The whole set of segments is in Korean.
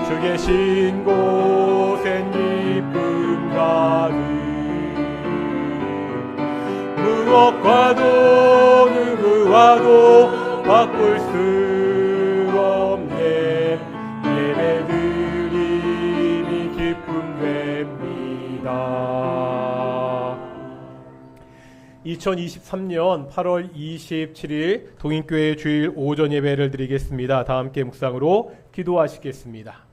주 계신 곳엔 기쁨 가득 무엇과도 누구와도 바꿀 수 없네 예배드림이 기쁨 됩니다. 2023년 8월 27일 동인교회 주일 오전 예배를 드리겠습니다. 다 함께 묵상으로 기도하시겠습니다.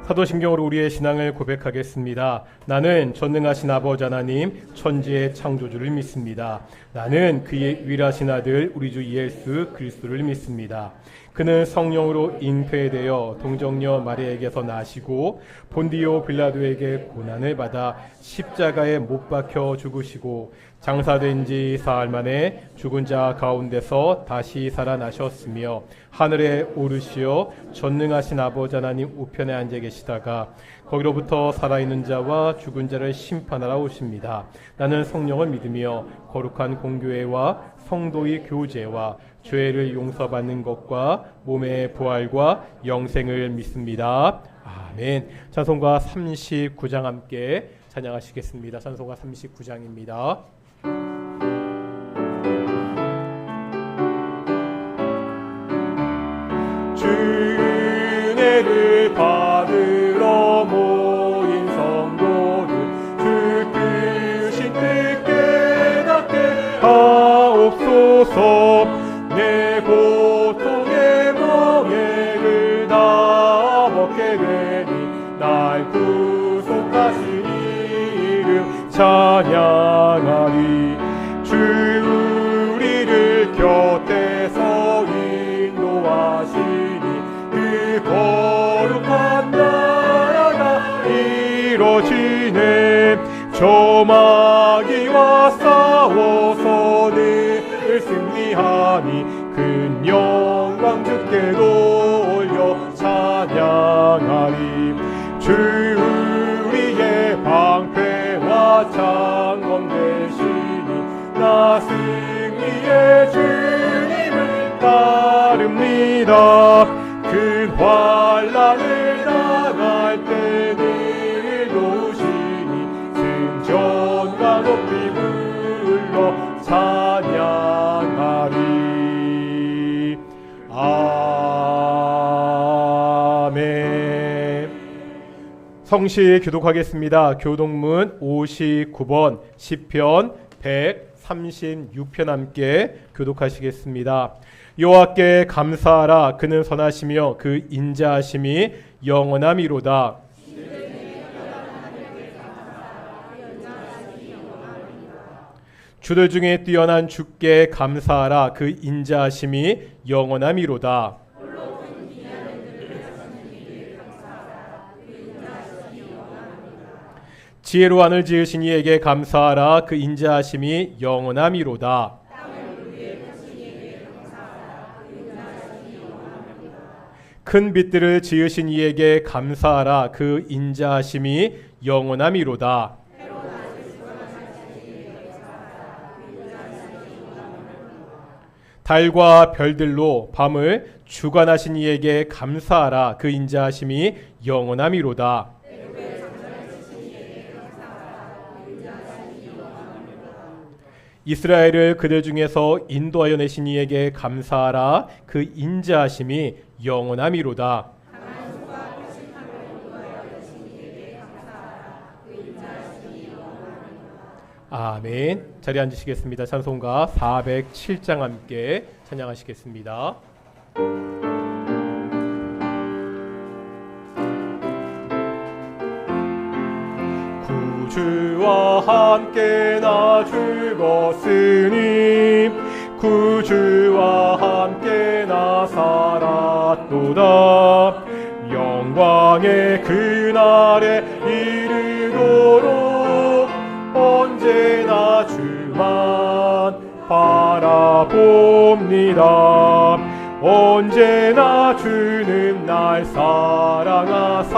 사도신경으로 우리의 신앙을 고백하겠습니다. 나는 전능하신 아버지 하나님 천지의 창조주를 믿습니다. 나는 그의 유일하신 아들 우리 주 예수 그리스도를 믿습니다. 그는 성령으로 잉태되어 동정녀 마리아에게서 나시고 본디오 빌라도에게 고난을 받아 십자가에 못 박혀 죽으시고 장사된 지 사흘 만에 죽은 자 가운데서 다시 살아나셨으며 하늘에 오르시어 전능하신 아버지 하나님 우편에 앉아 계시다가 거기로부터 살아있는 자와 죽은 자를 심판하러 오십니다. 나는 성령을 믿으며 거룩한 공교회와 성도의 교제와 죄를 용서받는 것과 몸의 부활과 영생을 믿습니다. 아멘. 찬송가 39장 함께 찬양하시겠습니다. 찬송가 39장입니다. 주은혜를 받으러 모인 성도들 주 크신 뜻 깨닫게 하옵소서. 내 고통의 멍에를 다 벗게 되니 날 구속하신 이름 찬양하리. 주 우리를 곁에서 인도하시니 그 거룩한 나라가 이뤄지네. 저 마귀와 싸워서 늘 승리하니 큰 영광 주께 돌려 찬양하리. 주 우리의 방패와 창검 되시니 나 승리의 주님을 따릅니다. 큰 환난을 당할 때 늘 도우시니 승전과 높이 불러 찬양하리. 아멘. 성시 교독하겠습니다. 교독문 59번 시편 136편 함께 교독하시겠습니다. 여호와께 감사하라. 그는 선하시며 그 인자하심이 영원함이로다. 주들 중에 뛰어난 주께 감사하라. 그 인자하심이 영원함이로다. 지혜로 하늘 지으신 이에게 감사하라. 그 인자하심이 영원함이로다. 큰 빛들을 지으신 이에게 감사하라. 그 인자하심이 영원함이로다. 달과 별들로 밤을 주관하신 이에게 감사하라. 그 인자하심이 영원함이로다. 이스라엘을 그들 중에서 인도하여 내신 이에게 감사하라. 그 인자하심이 영원함이로다. 아멘. 자리에 앉으시겠습니다. 찬송가 407장 함께 찬양하시겠습니다. 구주와 함께 나 죽었으니 구주와 함께 나 살았도다. 하리로다. 영광의 그날에 이르도록 언제나 주만 바라봅니다. 언제나 주는 날 사랑하사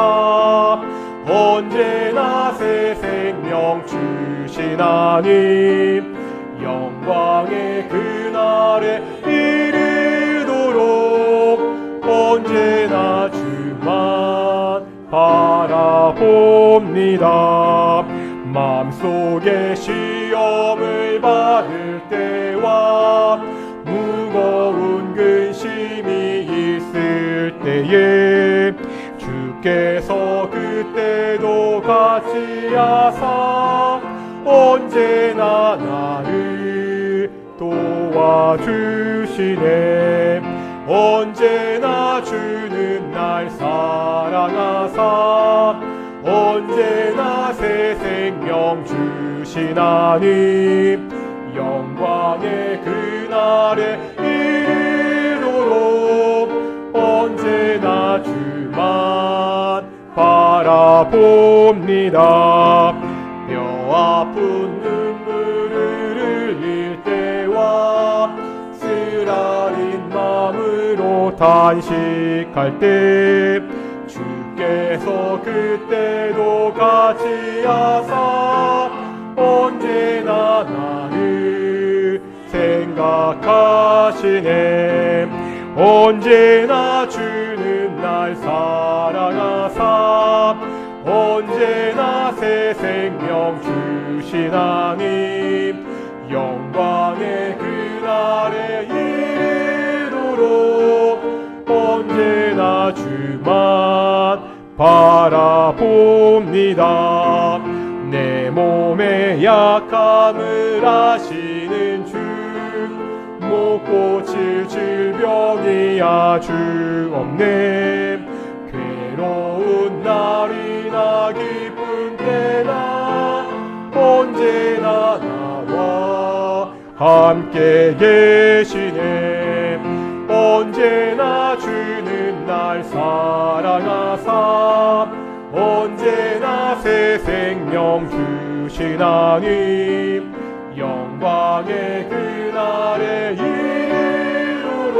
언제나 새 생명 주신 하나님, 영광의 그날에 이르도록 언제나 주만 바라봅니다. 마음속에 시험을 받을 때와 무거운 근심이 있을 때에 주께서 그때도 같이 하사 언제나 나를 도와주시네. 언제나 주는 날 사랑하사 언제나 새 생명 주신 하나님, 영광의 그날에 이르도록 언제나 주만 바라봅니다. 뼈 아픈 눈물을 흘릴 때와 쓰라린 마음으로 단식할 때 주께서 그때도 같이 하사 언제나 나를 생각하시네. 언제나 주는 날 사랑하사 언제나 새 생명 주신 하나님, 영광의 그날에 이르도록 언제나 주만 바라봅니다. 내 몸의 약함을 아시는 주, 못 고칠 질병이 아주 없네. 괴로운 날이나 기쁜 때나 언제나 나와 함께 계시네. 언제나 주는 날 사랑하사 언제나 새 생명 주신 하나님, 영광의 그날에 이르도록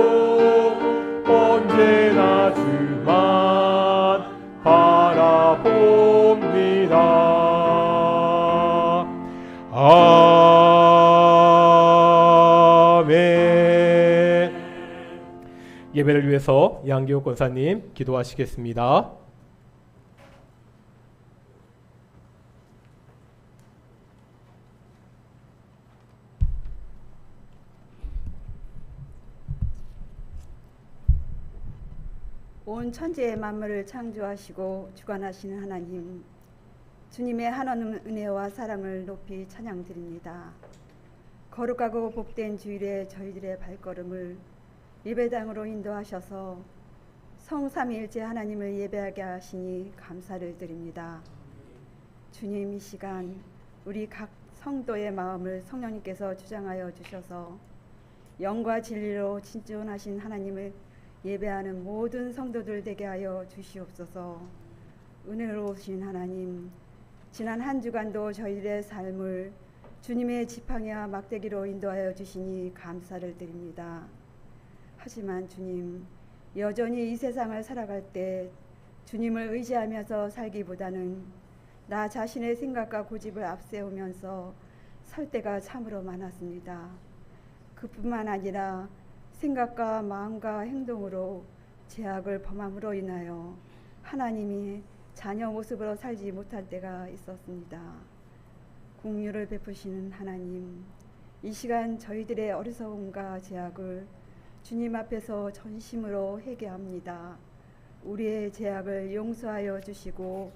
언제나 주만 바라봅니다. 아멘. 예배를 위해서 양기호 권사님 기도하시겠습니다. 온 천지의 만물을 창조하시고 주관하시는 하나님, 주님의 한없는 은혜와 사랑을 높이 찬양드립니다. 거룩하고 복된 주일에 저희들의 발걸음을 예배당으로 인도하셔서 성삼위일체 하나님을 예배하게 하시니 감사를 드립니다. 주님, 이 시간 우리 각 성도의 마음을 성령님께서 주장하여 주셔서 영과 진리로 진존하신 하나님을 예배하는 모든 성도들 되게 하여 주시옵소서. 은혜로우신 하나님, 지난 한 주간도 저희들의 삶을 주님의 지팡이와 막대기로 인도하여 주시니 감사를 드립니다. 하지만 주님, 여전히 이 세상을 살아갈 때 주님을 의지하면서 살기보다는 나 자신의 생각과 고집을 앞세우면서 설 때가 참으로 많았습니다. 그뿐만 아니라 생각과 마음과 행동으로 죄악을 범함으로 인하여 하나님이 자녀 모습으로 살지 못할 때가 있었습니다. 긍휼을 베푸시는 하나님, 이 시간 저희들의 어리석음과 죄악을 주님 앞에서 전심으로 회개합니다. 우리의 죄악을 용서하여 주시고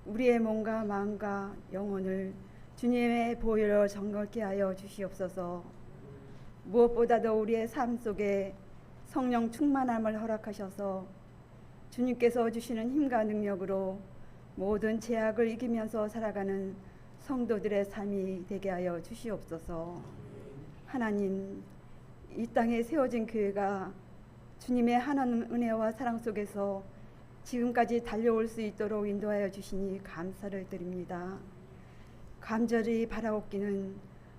우리의 몸과 마음과 영혼을 주님의 보혈로 정결케 하여 주시옵소서. 무엇보다도 우리의 삶 속에 성령 충만함을 허락하셔서 주님께서 주시는 힘과 능력으로 모든 죄악을 이기면서 살아가는 성도들의 삶이 되게 하여 주시옵소서. 하나님, 이 땅에 세워진 교회가 주님의 하나님 은혜와 사랑 속에서 지금까지 달려올 수 있도록 인도하여 주시니 감사를 드립니다. 간절히 바라옵기는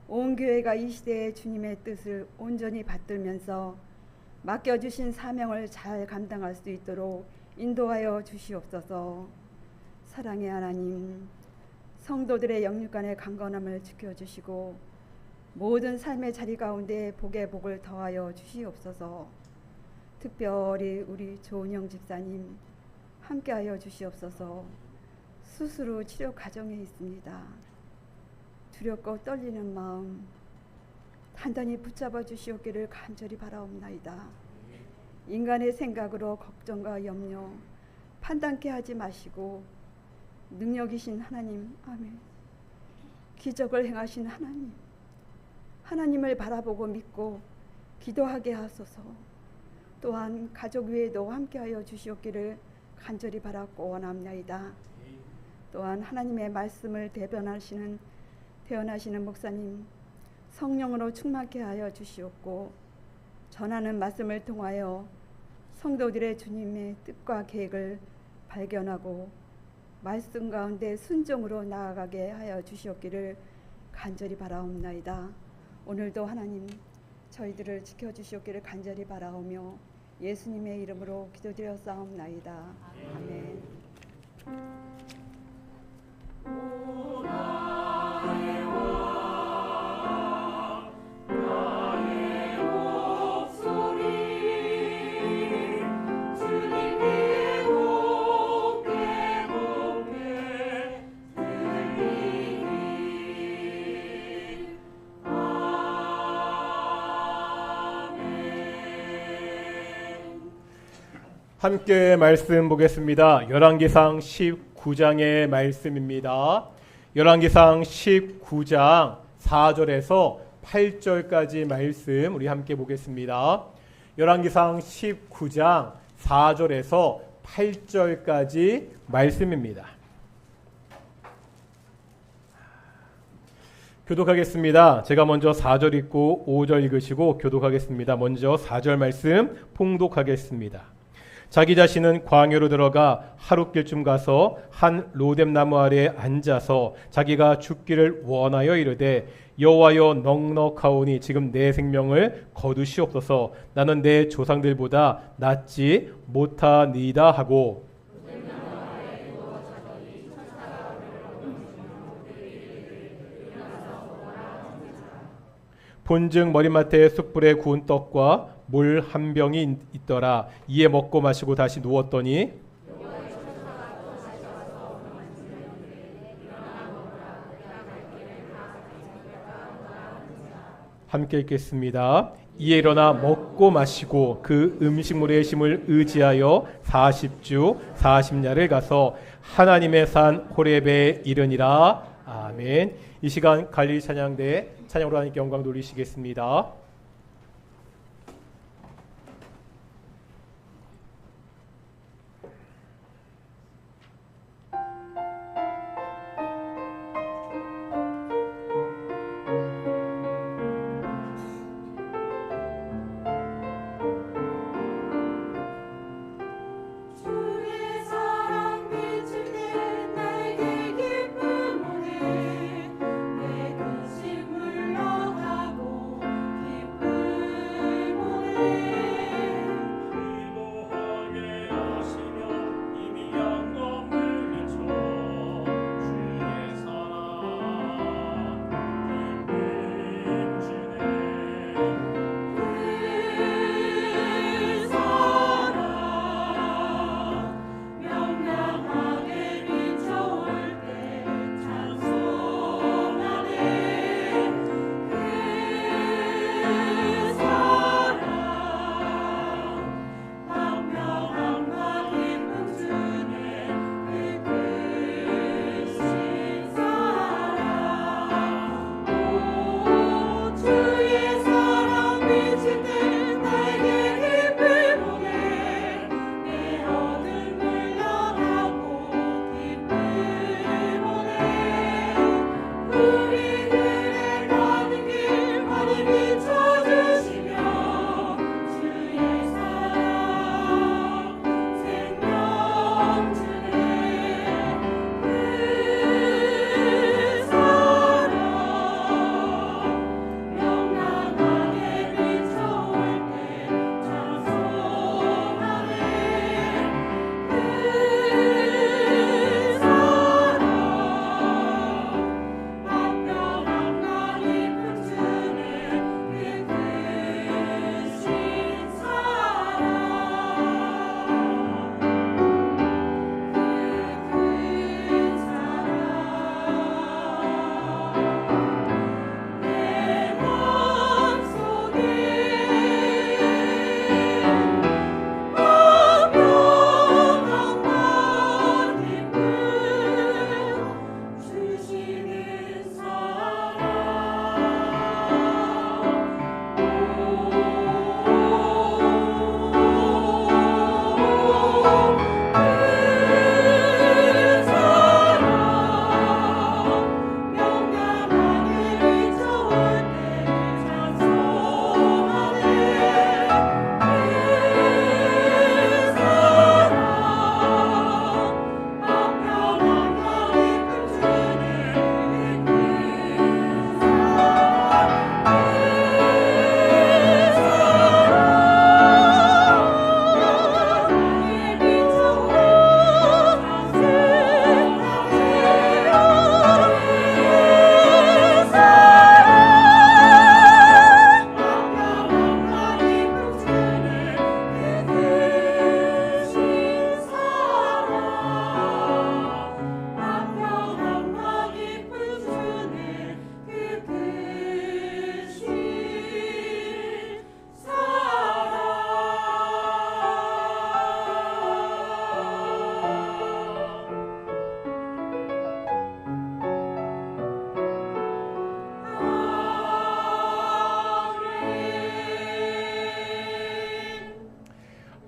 온 교회가 이 시대의 주님의 뜻을 온전히 받들면서 맡겨주신 사명을 잘 감당할 수 있도록 인도하여 주시옵소서. 사랑의 하나님, 성도들의 영육간의 강건함을 지켜주시고 모든 삶의 자리 가운데 복의 복을 더하여 주시옵소서. 특별히 우리 조은영 집사님 함께하여 주시옵소서. 수술 후 치료 과정에 있습니다. 두렵고 떨리는 마음 단단히 붙잡아 주시옵기를 간절히 바라옵나이다. 인간의 생각으로 걱정과 염려 판단케 하지 마시고 능력이신 하나님, 아멘. 기적을 행하신 하나님, 하나님을 바라보고 믿고 기도하게 하소서. 또한 가족 외에도 함께하여 주시옵기를 간절히 바라고 원합나이다. 또한 하나님의 말씀을 대변하시는 목사님 성령으로 충만케 하여 주시옵고 전하는 말씀을 통하여 성도들의 주님의 뜻과 계획을 발견하고 말씀 가운데 순종으로 나아가게 하여 주시옵기를 간절히 바라옵나이다. 오늘도 하나님 저희들을 지켜주시옵기를 간절히 바라오며 예수님의 이름으로 기도드렸사옵나이다. 아멘. 함께 말씀 보겠습니다. 열왕기상 19장의 말씀입니다. 열왕기상 19장 4절에서 8절까지 말씀 우리 함께 보겠습니다. 열왕기상 19장 4절에서 8절까지 말씀입니다. 교독하겠습니다. 제가 먼저 4절 읽고 5절 읽으시고 교독하겠습니다. 먼저 4절 말씀 봉독하겠습니다. 자기 자신은 광야로 들어가 하룻길쯤 가서 한 로뎀나무 아래에 앉아서 자기가 죽기를 원하여 이르되 여호와여 넉넉하오니 지금 내 생명을 거두시옵소서. 나는 내 조상들보다 낫지 못하니이다 하고 본즉 머리맡에 숯불에 구운 떡과 물 한 병이 있더라. 이에 먹고 마시고 다시 누웠더니 함께 읽겠습니다. 이에 일어나 먹고 마시고 그 음식물의 힘을 의지하여 40주 40야를 가서 하나님의 산 호렙에 이르니라. 아멘. 이 시간 갈릴리 찬양대 찬양으로 하나님께 영광 돌리시겠습니다. 내 근심 물러가고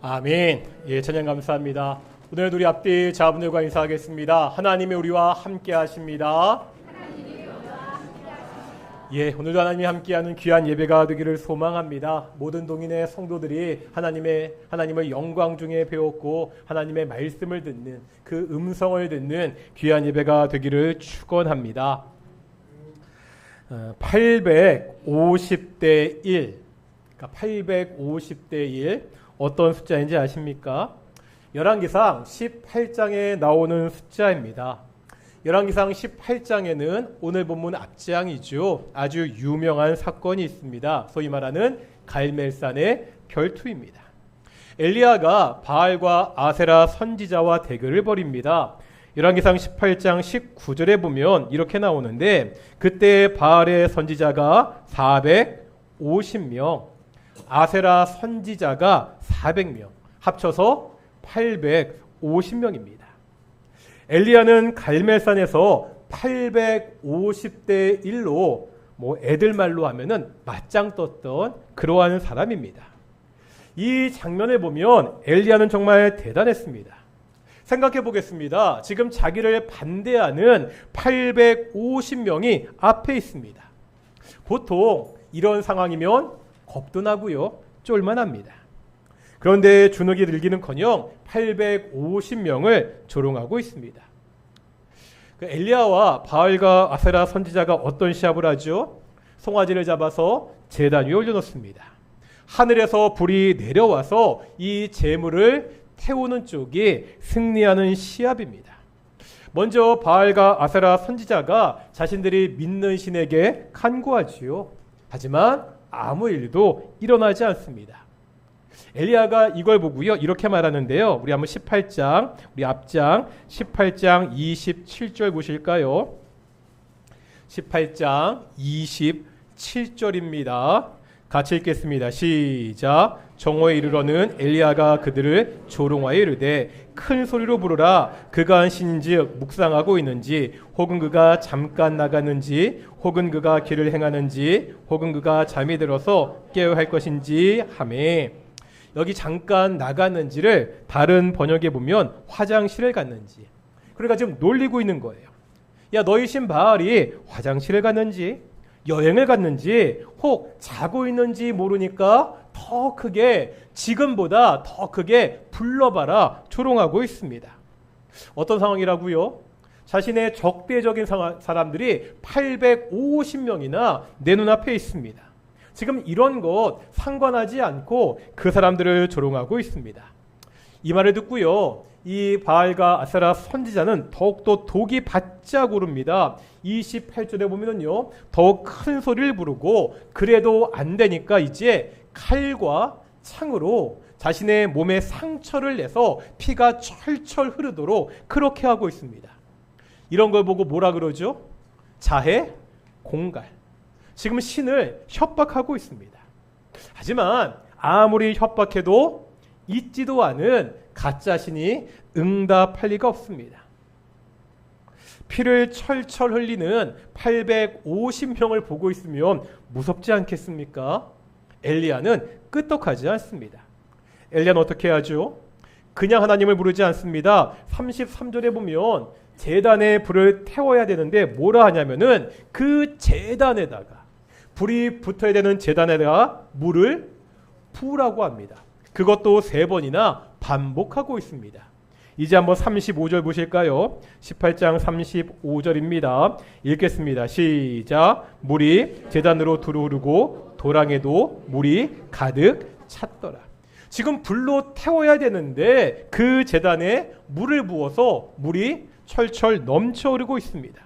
아멘. 예, 찬양 감사합니다. 오늘 우리 앞뒤 자분들과 인사하겠습니다. 하나님이 우리와 함께 하십니다. 예, 오늘도 하나님이 함께하는 귀한 예배가 되기를 소망합니다. 모든 동인의 성도들이 하나님의 영광 중에 배웠고 하나님의 말씀을 듣는 그 음성을 듣는 귀한 예배가 되기를 축원합니다. 850대 1, 그러니까 850대 1 어떤 숫자인지 아십니까? 열왕기상 18장에 나오는 숫자입니다. 열왕기상 18장에는 오늘 본문 앞장이죠. 아주 유명한 사건이 있습니다. 소위 말하는 갈멜산의 결투입니다. 엘리야가 바알과 아세라 선지자와 대결을 벌입니다. 열왕기상 18장 19절에 보면 이렇게 나오는데 그때 바알의 선지자가 450명, 아세라 선지자가 400명, 합쳐서 850명입니다. 엘리야는 갈멜산에서 850대 1로 애들 말로 하면은 맞짱 떴던 그러한 사람입니다. 이 장면을 보면 엘리야는 정말 대단했습니다. 생각해 보겠습니다. 지금 자기를 반대하는 850명이 앞에 있습니다. 보통 이런 상황이면 겁도 나고요, 쫄만 합니다. 그런데 주눅이 들기는커녕 850명을 조롱하고 있습니다. 엘리야와 바알과 아세라 선지자가 어떤 시합을 하죠? 송아지를 잡아서 제단 위에 올려놓습니다. 하늘에서 불이 내려와서 이 재물을 태우는 쪽이 승리하는 시합입니다. 먼저 바알과 아세라 선지자가 자신들이 믿는 신에게 간구하지요. 하지만 아무 일도 일어나지 않습니다. 엘리야가 이걸 보고요, 이렇게 말하는데요. 우리 한번 18장, 우리 앞장 18장 27절 보실까요? 18장 27절입니다. 같이 읽겠습니다. 시작. 정오에 이르러는 엘리야가 그들을 조롱하여 이르되 큰 소리로 부르라. 그가 한 신인즉 묵상하고 있는지, 혹은 그가 잠깐 나갔는지, 혹은 그가 길을 행하는지, 혹은 그가 잠이 들어서 깨어야 할 것인지 하매. 여기 잠깐 나갔는지를 다른 번역에 보면 화장실을 갔는지, 그러니까 지금 놀리고 있는 거예요. 야, 너희 신 바알이 화장실을 갔는지 여행을 갔는지 혹 자고 있는지 모르니까 더 크게, 지금보다 더 크게 불러봐라 조롱하고 있습니다. 어떤 상황이라고요? 자신의 적대적인 사람들이 850명이나 내 눈앞에 있습니다. 지금 이런 것 상관하지 않고 그 사람들을 조롱하고 있습니다. 이 말을 듣고요, 이 바알과 아세라 선지자는 더욱더 독이 바짝 오릅니다. 28절에 보면은요, 더욱 큰 소리를 부르고 그래도 안 되니까 이제 칼과 창으로 자신의 몸에 상처를 내서 피가 철철 흐르도록 그렇게 하고 있습니다. 이런 걸 보고 뭐라 그러죠? 자해, 공갈. 지금 신을 협박하고 있습니다. 하지만 아무리 협박해도 있지도 않은 가짜 신이 응답할 리가 없습니다. 피를 철철 흘리는 850명을 보고 있으면 무섭지 않겠습니까? 엘리야는 끄떡하지 않습니다. 엘리야는 어떻게 하죠? 그냥 하나님을 부르지 않습니다. 33절에 보면 제단에 불을 태워야 되는데 뭐라 하냐면은 그 제단에다가, 불이 붙어야 되는 제단에다가 물을 부으라고 합니다. 그것도 3번이나 반복하고 있습니다. 이제 한번 35절 보실까요? 18장 35절입니다. 읽겠습니다. 시작. 물이 제단으로 두루르고 도랑에도 물이 가득 찼더라. 지금 불로 태워야 되는데 그 제단에 물을 부어서 물이 철철 넘쳐오르고 있습니다.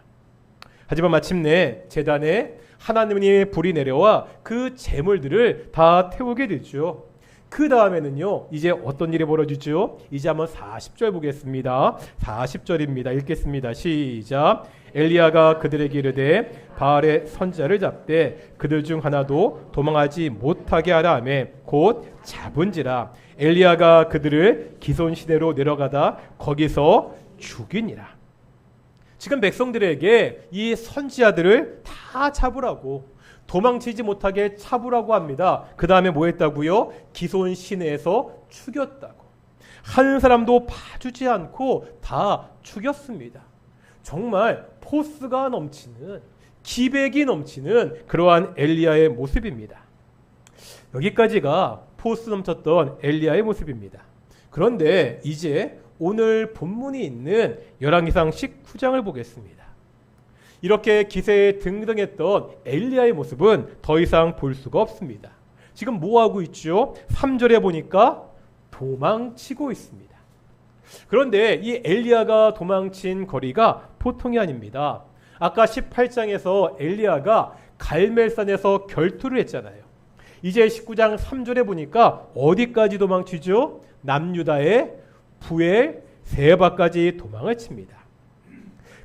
하지만 마침내 제단에 하나님의 불이 내려와 그 제물들을 다 태우게 되죠. 그 다음에는요, 이제 어떤 일이 벌어지죠? 이제 한번 40절 보겠습니다. 40절입니다. 읽겠습니다. 시작. 엘리야가 그들에게 이르되 바알의 선지자를 잡되 그들 중 하나도 도망하지 못하게 하라 하며 곧 잡은지라. 엘리야가 그들을 기손 시내로 내려가다 거기서 죽이니라. 지금 백성들에게 이 선지자들을 다 잡으라고, 도망치지 못하게 잡으라고 합니다. 그 다음에 뭐 했다고요? 기손 시내에서 죽였다고. 한 사람도 봐주지 않고 다 죽였습니다. 정말 포스가 넘치는, 기백이 넘치는 그러한 엘리야의 모습입니다. 여기까지가 포스 넘쳤던 엘리야의 모습입니다. 그런데 이제 오늘 본문이 있는 열왕기상 19장을 보겠습니다. 이렇게 기세에 등등했던 엘리야의 모습은 더 이상 볼 수가 없습니다. 지금 뭐 하고 있죠? 3절에 보니까 도망치고 있습니다. 그런데 이 엘리야가 도망친 거리가 보통이 아닙니다. 아까 18장에서 엘리야가 갈멜산에서 결투를 했잖아요. 이제 19장 3절에 보니까 어디까지 도망치죠? 남유다의 부엘 세바까지 도망을 칩니다.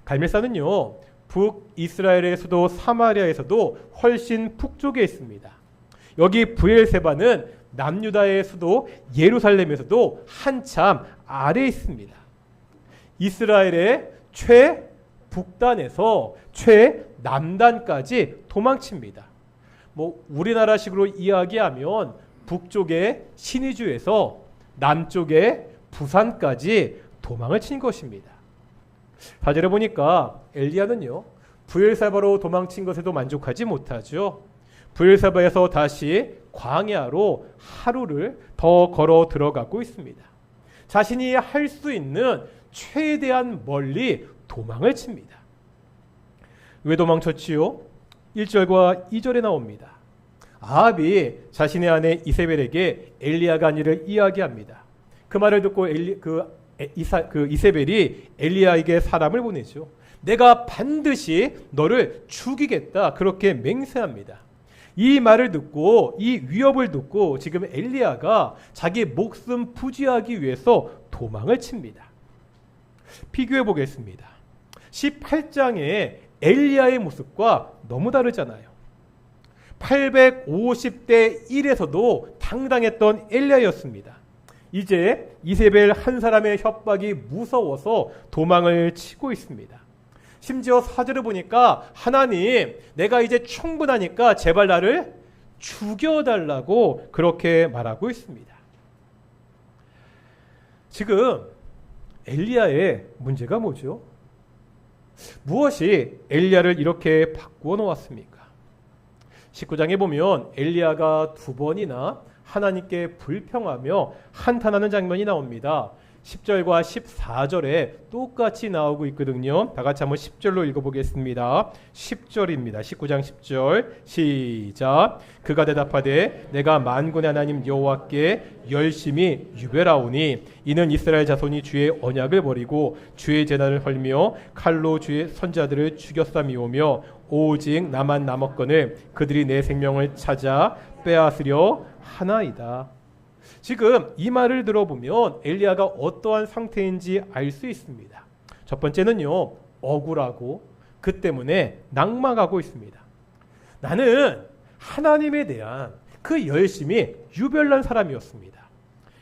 갈멜산은요, 북이스라엘의 수도 사마리아에서도 훨씬 북쪽에 있습니다. 여기 부엘세바는 남유다의 수도 예루살렘에서도 한참 아래에 있습니다. 이스라엘의 최북단에서 최남단까지 도망칩니다. 뭐 우리나라식으로 이야기하면 북쪽의 신의주에서 남쪽의 부산까지 도망을 친 것입니다. 4절에 보니까 엘리야는요, 부엘세바로 도망친 것에도 만족하지 못하죠. 부엘세바에서 다시 광야로 하루를 더 걸어 들어가고 있습니다. 자신이 할 수 있는 최대한 멀리 도망을 칩니다. 왜 도망쳤지요? 1절과 2절에 나옵니다. 아합이 자신의 아내 이세벨에게 엘리야가 한 일을 이야기합니다. 그 말을 듣고 이세벨이 엘리야에게 사람을 보내죠. 내가 반드시 너를 죽이겠다, 그렇게 맹세합니다. 이 말을 듣고, 이 위협을 듣고 지금 엘리야가 자기 목숨 부지하기 위해서 도망을 칩니다. 비교해 보겠습니다. 18장의 엘리야의 모습과 너무 다르잖아요. 850대 1에서도 당당했던 엘리야였습니다. 이제 이세벨 한 사람의 협박이 무서워서 도망을 치고 있습니다. 심지어 4절을 보니까 하나님, 내가 이제 충분하니까 제발 나를 죽여달라고 그렇게 말하고 있습니다. 지금 엘리야의 문제가 뭐죠? 무엇이 엘리야를 이렇게 바꾸어 놓았습니까? 19장에 보면 엘리야가 2번이나 하나님께 불평하며 한탄하는 장면이 나옵니다. 10절과 14절에 똑같이 나오고 있거든요. 다 같이 한번 10절로 읽어보겠습니다. 10절입니다. 19장 10절 시작. 그가 대답하되 내가 만군의 하나님 여호와께 열심히 유별하오니 이는 이스라엘 자손이 주의 언약을 버리고 주의 제단을 헐며 칼로 주의 선자들을 죽였삼이오며 오직 나만 남았거늘 그들이 내 생명을 찾아 빼앗으려 하나이다. 지금 이 말을 들어보면 엘리야가 어떠한 상태인지 알 수 있습니다. 첫 번째는요, 억울하고 그 때문에 낙망하고 있습니다. 나는 하나님에 대한 그 열심이 유별난 사람이었습니다.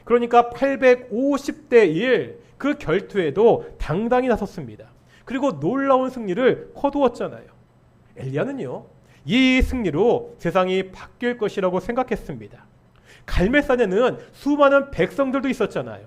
그러니까 850대 1 그 결투에도 당당히 나섰습니다. 그리고 놀라운 승리를 거두었잖아요. 엘리야는요, 이 승리로 세상이 바뀔 것이라고 생각했습니다. 갈멜산에는 수많은 백성들도 있었잖아요.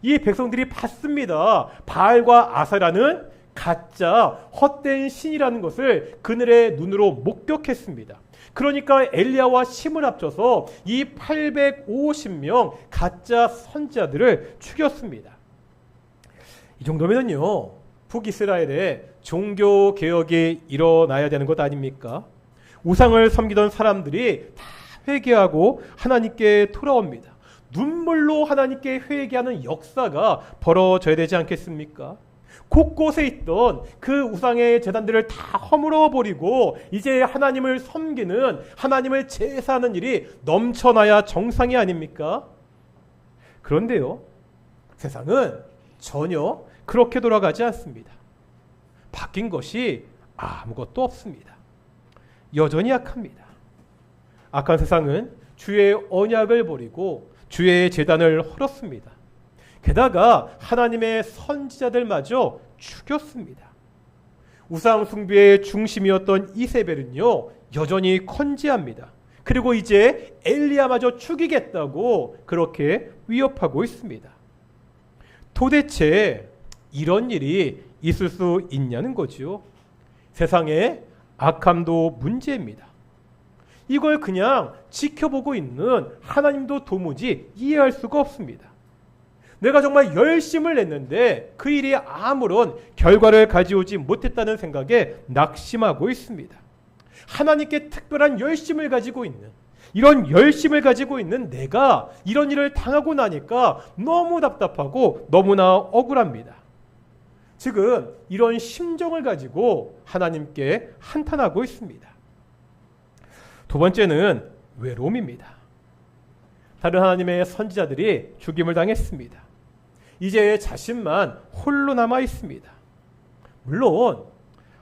이 백성들이 봤습니다. 바알과 아세라는 가짜 헛된 신이라는 것을 그들의 눈으로 목격했습니다. 그러니까 엘리야와 힘을 합쳐서 이 850명 가짜 선지자들을 죽였습니다. 이 정도면요, 북이스라엘에 종교 개혁이 일어나야 되는 것 아닙니까? 우상을 섬기던 사람들이 다 회개하고 하나님께 돌아옵니다. 눈물로 하나님께 회개하는 역사가 벌어져야 되지 않겠습니까? 곳곳에 있던 그 우상의 제단들을 다 허물어 버리고 이제 하나님을 섬기는, 하나님을 제사하는 일이 넘쳐나야 정상이 아닙니까? 그런데요, 세상은 전혀 그렇게 돌아가지 않습니다. 바뀐 것이 아무것도 없습니다. 여전히 약합니다. 악한 세상은 주의 언약을 버리고 주의 제단을 헐었습니다. 게다가 하나님의 선지자들마저 죽였습니다. 우상 숭배의 중심이었던 이세벨은요, 여전히 컨지합니다. 그리고 이제 엘리야마저 죽이겠다고 그렇게 위협하고 있습니다. 도대체 이런 일이 있을 수 있냐는 거죠. 세상에 악함도 문제입니다. 이걸 그냥 지켜보고 있는 하나님도 도무지 이해할 수가 없습니다. 내가 정말 열심을 냈는데 그 일이 아무런 결과를 가져오지 못했다는 생각에 낙심하고 있습니다. 하나님께 특별한 열심을 가지고 있는, 이런 열심을 가지고 있는 내가 이런 일을 당하고 나니까 너무 답답하고 너무나 억울합니다. 지금 이런 심정을 가지고 하나님께 한탄하고 있습니다. 두 번째는 외로움입니다. 다른 하나님의 선지자들이 죽임을 당했습니다. 이제 자신만 홀로 남아 있습니다. 물론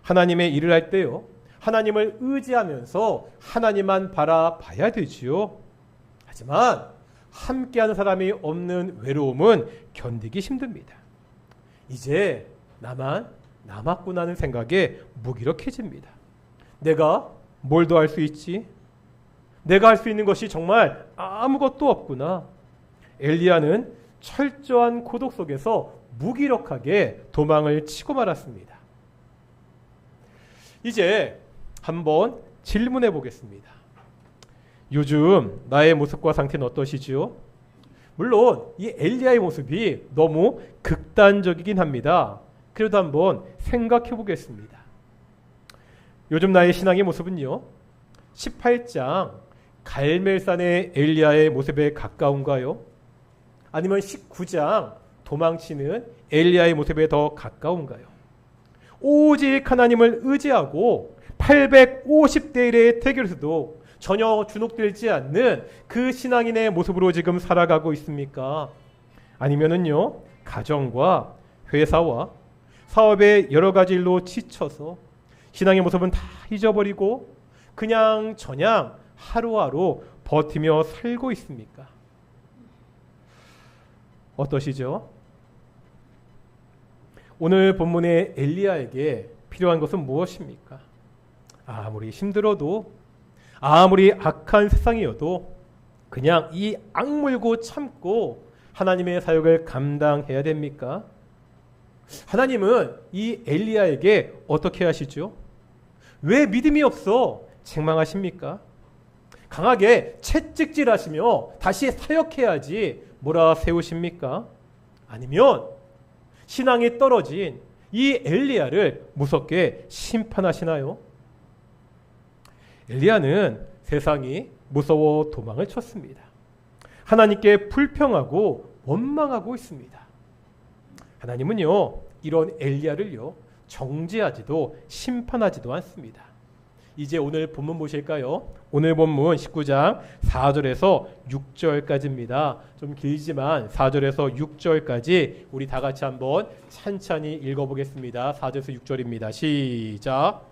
하나님의 일을 할 때요, 하나님을 의지하면서 하나님만 바라봐야 되지요. 하지만 함께하는 사람이 없는 외로움은 견디기 힘듭니다. 이제 나만 남았구나는 생각에 무기력해집니다. 내가 뭘 더 할 수 있지? 내가 할 수 있는 것이 정말 아무것도 없구나. 엘리야는 철저한 고독 속에서 무기력하게 도망을 치고 말았습니다. 이제 한번 질문해 보겠습니다. 요즘 나의 모습과 상태는 어떠시지요? 물론 이 엘리야의 모습이 너무 극단적이긴 합니다. 그래도 한번 생각해 보겠습니다. 요즘 나의 신앙의 모습은요, 18장 갈멜산의 엘리야의 모습에 가까운가요? 아니면 19장 도망치는 엘리야의 모습에 더 가까운가요? 오직 하나님을 의지하고 850대 1의 대결에서도 전혀 주눅들지 않는 그 신앙인의 모습으로 지금 살아가고 있습니까? 아니면은요, 가정과 회사와 사업의 여러 가지 일로 지쳐서 신앙의 모습은 다 잊어버리고 그냥 저냥 하루하루 버티며 살고 있습니까? 어떠시죠? 오늘 본문의 엘리야에게 필요한 것은 무엇입니까? 아무리 힘들어도, 아무리 악한 세상이어도 그냥 이 악물고 참고 하나님의 사역을 감당해야 됩니까? 하나님은 이 엘리야에게 어떻게 하시죠? 왜 믿음이 없어 책망하십니까? 강하게 채찍질하시며 다시 사역해야지 뭐라 세우십니까? 아니면 신앙이 떨어진 이 엘리야를 무섭게 심판하시나요? 엘리야는 세상이 무서워 도망을 쳤습니다. 하나님께 불평하고 원망하고 있습니다. 하나님은요, 이런 엘리야를요, 정죄하지도 심판하지도 않습니다. 이제 오늘 본문 보실까요? 오늘 본문 19장 4절에서 6절까지입니다. 좀 길지만 4절에서 6절까지 우리 다 같이 한번 찬찬히 읽어보겠습니다. 4절에서 6절입니다. 시작.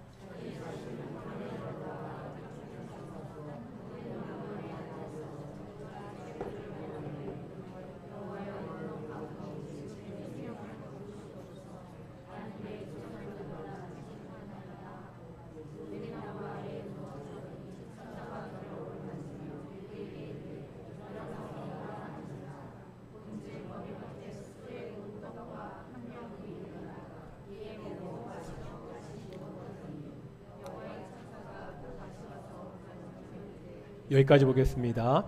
여기까지 보겠습니다.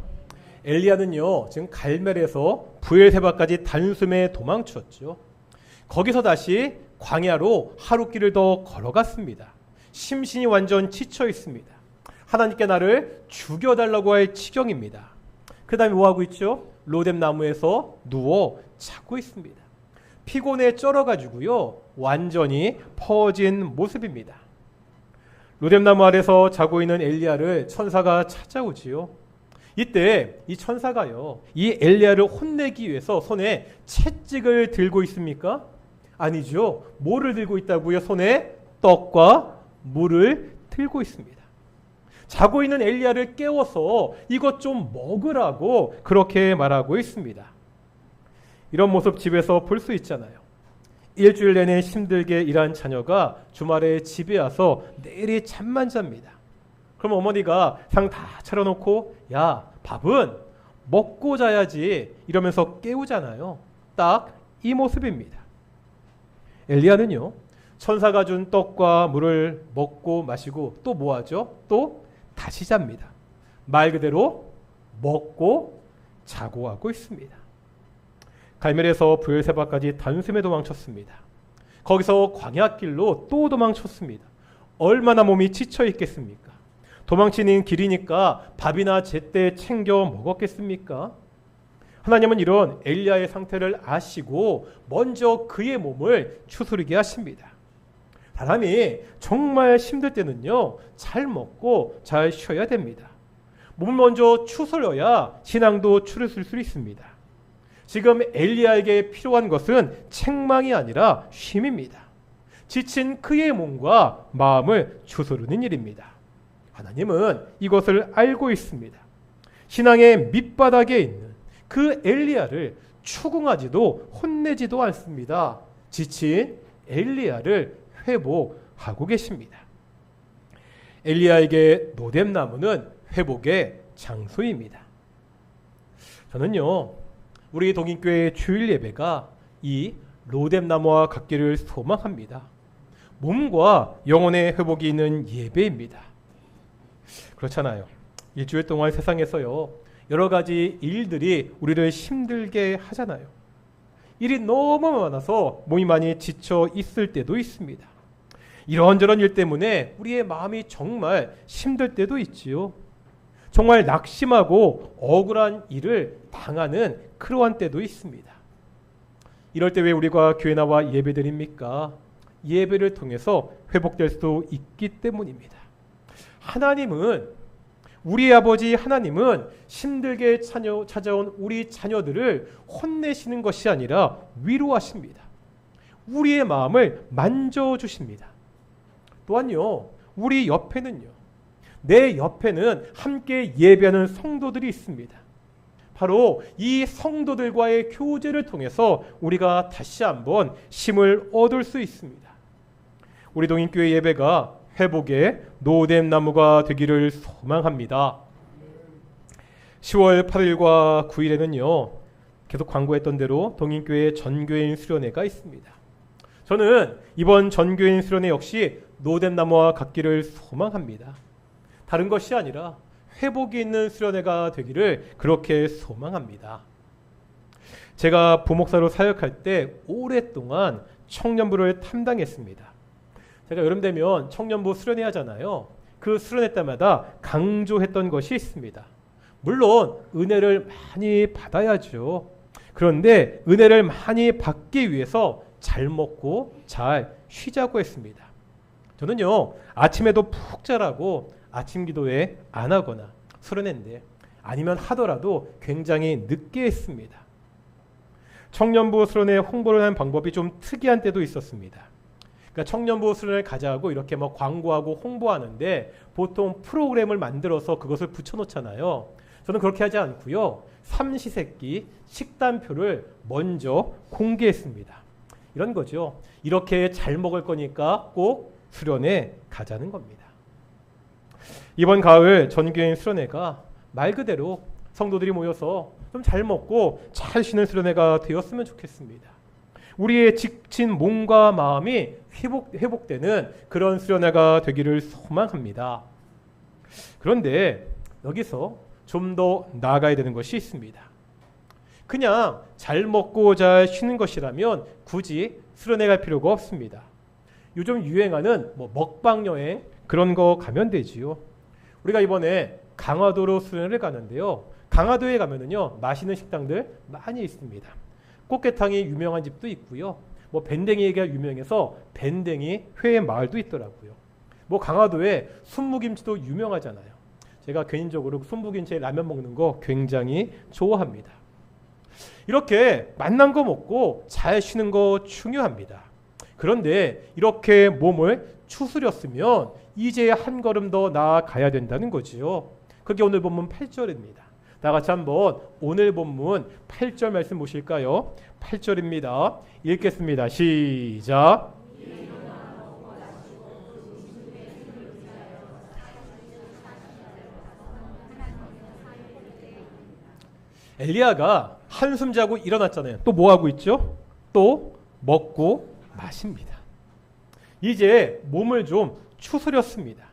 엘리야는요, 지금 갈멜에서 브엘세바까지 단숨에 도망쳤죠. 거기서 다시 광야로 하루길을 더 걸어갔습니다. 심신이 완전 지쳐 있습니다. 하나님께 나를 죽여달라고 할 지경입니다. 그 다음에 뭐하고 있죠? 로뎀 나무에서 누워 자고 있습니다. 피곤에 쩔어가지고요, 완전히 퍼진 모습입니다. 로뎀나무 아래서 자고 있는 엘리야를 천사가 찾아오지요. 이때 이 천사가요, 이 엘리야를 혼내기 위해서 손에 채찍을 들고 있습니까? 아니죠. 뭐를 들고 있다고요? 손에 떡과 물을 들고 있습니다. 자고 있는 엘리야를 깨워서 이것 좀 먹으라고 그렇게 말하고 있습니다. 이런 모습 집에서 볼 수 있잖아요. 일주일 내내 힘들게 일한 자녀가 주말에 집에 와서 내일이 잠만 잡니다. 그럼 어머니가 상 다 차려놓고 야, 밥은 먹고 자야지 이러면서 깨우잖아요. 딱 이 모습입니다. 엘리야는요, 천사가 준 떡과 물을 먹고 마시고 또 뭐 하죠? 또 다시 잡니다. 말 그대로 먹고 자고 하고 있습니다. 갈멜에서 브엘세바까지 단숨에 도망쳤습니다. 거기서 광야길로 또 도망쳤습니다. 얼마나 몸이 지쳐 있겠습니까? 도망치는 길이니까 밥이나 제때 챙겨 먹었겠습니까? 하나님은 이런 엘리야의 상태를 아시고 먼저 그의 몸을 추스르게 하십니다. 사람이 정말 힘들 때는요, 잘 먹고 잘 쉬어야 됩니다. 몸을 먼저 추스려야 신앙도 추스릴 수 있습니다. 지금 엘리야에게 필요한 것은 책망이 아니라 쉼입니다. 지친 그의 몸과 마음을 추스르는 일입니다. 하나님은 이것을 알고 있습니다. 신앙의 밑바닥에 있는 그 엘리야를 추궁하지도 혼내지도 않습니다. 지친 엘리야를 회복하고 계십니다. 엘리야에게 노뎀나무는 회복의 장소입니다. 저는요, 우리 동인교회 주일 예배가 이 로뎀나무와 같기를 소망합니다. 몸과 영혼의 회복이 있는 예배입니다. 그렇잖아요. 일주일 동안 세상에서요, 여러 가지 일들이 우리를 힘들게 하잖아요. 일이 너무 많아서 몸이 많이 지쳐 있을 때도 있습니다. 이런저런 일 때문에 우리의 마음이 정말 힘들 때도 있지요. 정말 낙심하고 억울한 일을 당하는 그러한 때도 있습니다. 이럴 때 왜 우리가 교회 나와 예배드립니까? 예배를 통해서 회복될 수 있기 때문입니다. 하나님은, 우리 아버지 하나님은 힘들게 찾아온 우리 자녀들을 혼내시는 것이 아니라 위로하십니다. 우리의 마음을 만져주십니다. 또한요, 우리 옆에는요, 내 옆에는 함께 예배하는 성도들이 있습니다. 바로 이 성도들과의 교제를 통해서 우리가 다시 한번 힘을 얻을 수 있습니다. 우리 동인교회 예배가 회복의 노뎀나무가 되기를 소망합니다. 10월 8일과 9일에는요, 계속 광고했던 대로 동인교회 전교인 수련회가 있습니다. 저는 이번 전교인 수련회 역시 노뎀나무와 같기를 소망합니다. 다른 것이 아니라 회복이 있는 수련회가 되기를 그렇게 소망합니다. 제가 부목사로 사역할 때 오랫동안 청년부를 담당했습니다. 제가 여름 되면 청년부 수련회 하잖아요. 그 수련회 때마다 강조했던 것이 있습니다. 물론 은혜를 많이 받아야죠. 그런데 은혜를 많이 받기 위해서 잘 먹고 잘 쉬자고 했습니다. 저는요, 아침에도 푹 자라고 아침 기도회 안 하거나 수련회인데 아니면 하더라도 굉장히 늦게 했습니다. 청년부 수련회 홍보를 하는 방법이 좀 특이한 때도 있었습니다. 그러니까 청년부 수련회를 가자고 이렇게 뭐 광고하고 홍보하는데 보통 프로그램을 만들어서 그것을 붙여놓잖아요. 저는 그렇게 하지 않고요, 삼시세끼 식단표를 먼저 공개했습니다. 이런 거죠. 이렇게 잘 먹을 거니까 꼭 수련회 가자는 겁니다. 이번 가을 전교인 수련회가 말 그대로 성도들이 모여서 좀 잘 먹고 잘 쉬는 수련회가 되었으면 좋겠습니다. 우리의 지친 몸과 마음이 회복되는 그런 수련회가 되기를 소망합니다. 그런데 여기서 좀 더 나아가야 되는 것이 있습니다. 그냥 잘 먹고 잘 쉬는 것이라면 굳이 수련회 갈 필요가 없습니다. 요즘 유행하는 먹방 여행 그런 거 가면 되지요. 우리가 이번에 강화도로 수련회를 가는데요. 강화도에 가면은요, 맛있는 식당들 많이 있습니다. 꽃게탕이 유명한 집도 있고요. 밴댕이가 유명해서 밴댕이 회 마을도 있더라고요. 강화도에 순무김치도 유명하잖아요. 제가 개인적으로 순무김치에 라면 먹는 거 굉장히 좋아합니다. 이렇게 맛난 거 먹고 잘 쉬는 거 중요합니다. 그런데 이렇게 몸을 추스렸으면 이제 한 걸음 더 나아가야 된다는 거지요. 그게 오늘 본문 8절입니다. 다 같이 한번 오늘 본문 8절 말씀 보실까요? 8절입니다. 읽겠습니다. 시작. 엘리야가 한숨 자고 일어났잖아요. 또 뭐 하고 있죠? 또 먹고 마십니다. 이제 몸을 좀 추스렸습니다.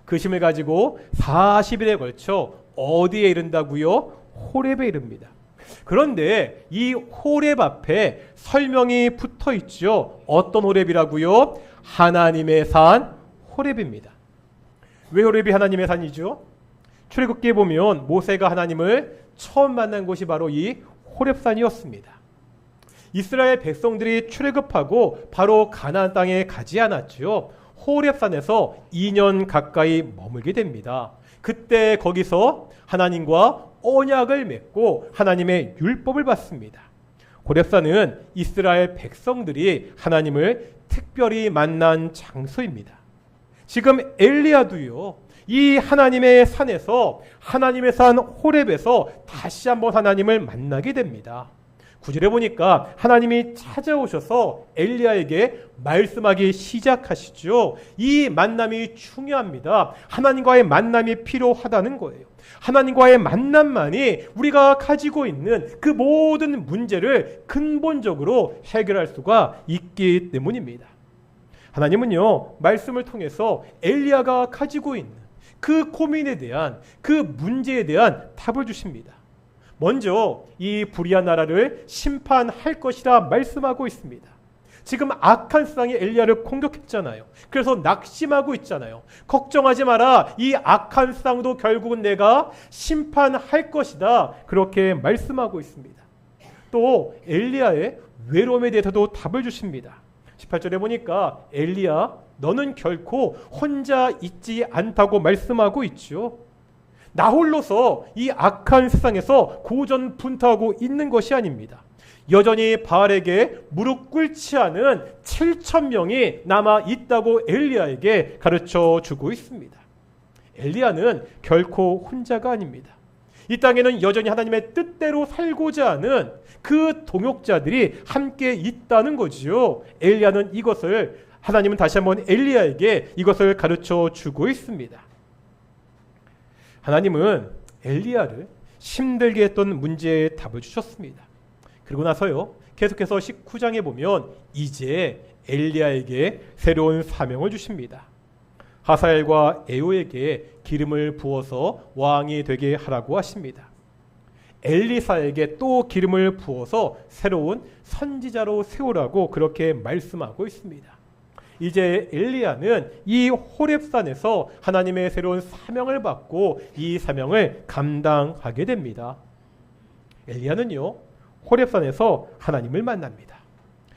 그 힘을 가지고 40일에 걸쳐 어디에 이른다고요? 호렙에 이릅니다. 그런데 이 호렙 앞에 설명이 붙어 있죠. 어떤 호렙이라고요? 하나님의 산 호렙입니다. 왜 호렙이 하나님의 산이죠? 출애굽기에 보면 모세가 하나님을 처음 만난 곳이 바로 이 호렙산이었습니다. 이스라엘 백성들이 출애굽하고 바로 가나안 땅에 가지 않았죠. 호렙산에서 2년 가까이 머물게 됩니다. 그때 거기서 하나님과 언약을 맺고 하나님의 율법을 받습니다. 호렙산은 이스라엘 백성들이 하나님을 특별히 만난 장소입니다. 지금 엘리야도요, 이 하나님의 산에서, 하나님의 산 호렙에서 다시 한번 하나님을 만나게 됩니다. 9절에 보니까 하나님이 찾아오셔서 엘리야에게 말씀하기 시작하시죠. 이 만남이 중요합니다. 하나님과의 만남이 필요하다는 거예요. 하나님과의 만남만이 우리가 가지고 있는 그 모든 문제를 근본적으로 해결할 수가 있기 때문입니다. 하나님은요, 말씀을 통해서 엘리야가 가지고 있는 그 고민에 대한, 그 문제에 대한 답을 주십니다. 먼저 이 불의한 나라를 심판할 것이라 말씀하고 있습니다. 지금 악한 세상이 엘리야를 공격했잖아요. 그래서 낙심하고 있잖아요. 걱정하지 마라. 이 악한 세상도 결국은 내가 심판할 것이다. 그렇게 말씀하고 있습니다. 또 엘리야의 외로움에 대해서도 답을 주십니다. 18절에 보니까 엘리야, 너는 결코 혼자 있지 않다고 말씀하고 있죠. 나 홀로서 이 악한 세상에서 고전분투하고 있는 것이 아닙니다. 여전히 바알에게 무릎 꿇지 않은 7,000명이 남아 있다고 엘리야에게 가르쳐 주고 있습니다. 엘리야는 결코 혼자가 아닙니다. 이 땅에는 여전히 하나님의 뜻대로 살고자 하는 그 동역자들이 함께 있다는 거지요. 엘리야는 이것을, 하나님은 다시 한번 엘리야에게 이것을 가르쳐 주고 있습니다. 하나님은 엘리야를 힘들게 했던 문제에 답을 주셨습니다. 그리고 나서요, 계속해서 19장에 보면 이제 엘리야에게 새로운 사명을 주십니다. 하사엘과 에호에게 기름을 부어서 왕이 되게 하라고 하십니다. 엘리사에게 또 기름을 부어서 새로운 선지자로 세우라고 그렇게 말씀하고 있습니다. 이제 엘리야는 이 호렙산에서 하나님의 새로운 사명을 받고 이 사명을 감당하게 됩니다. 엘리야는요, 호렙산에서 하나님을 만납니다.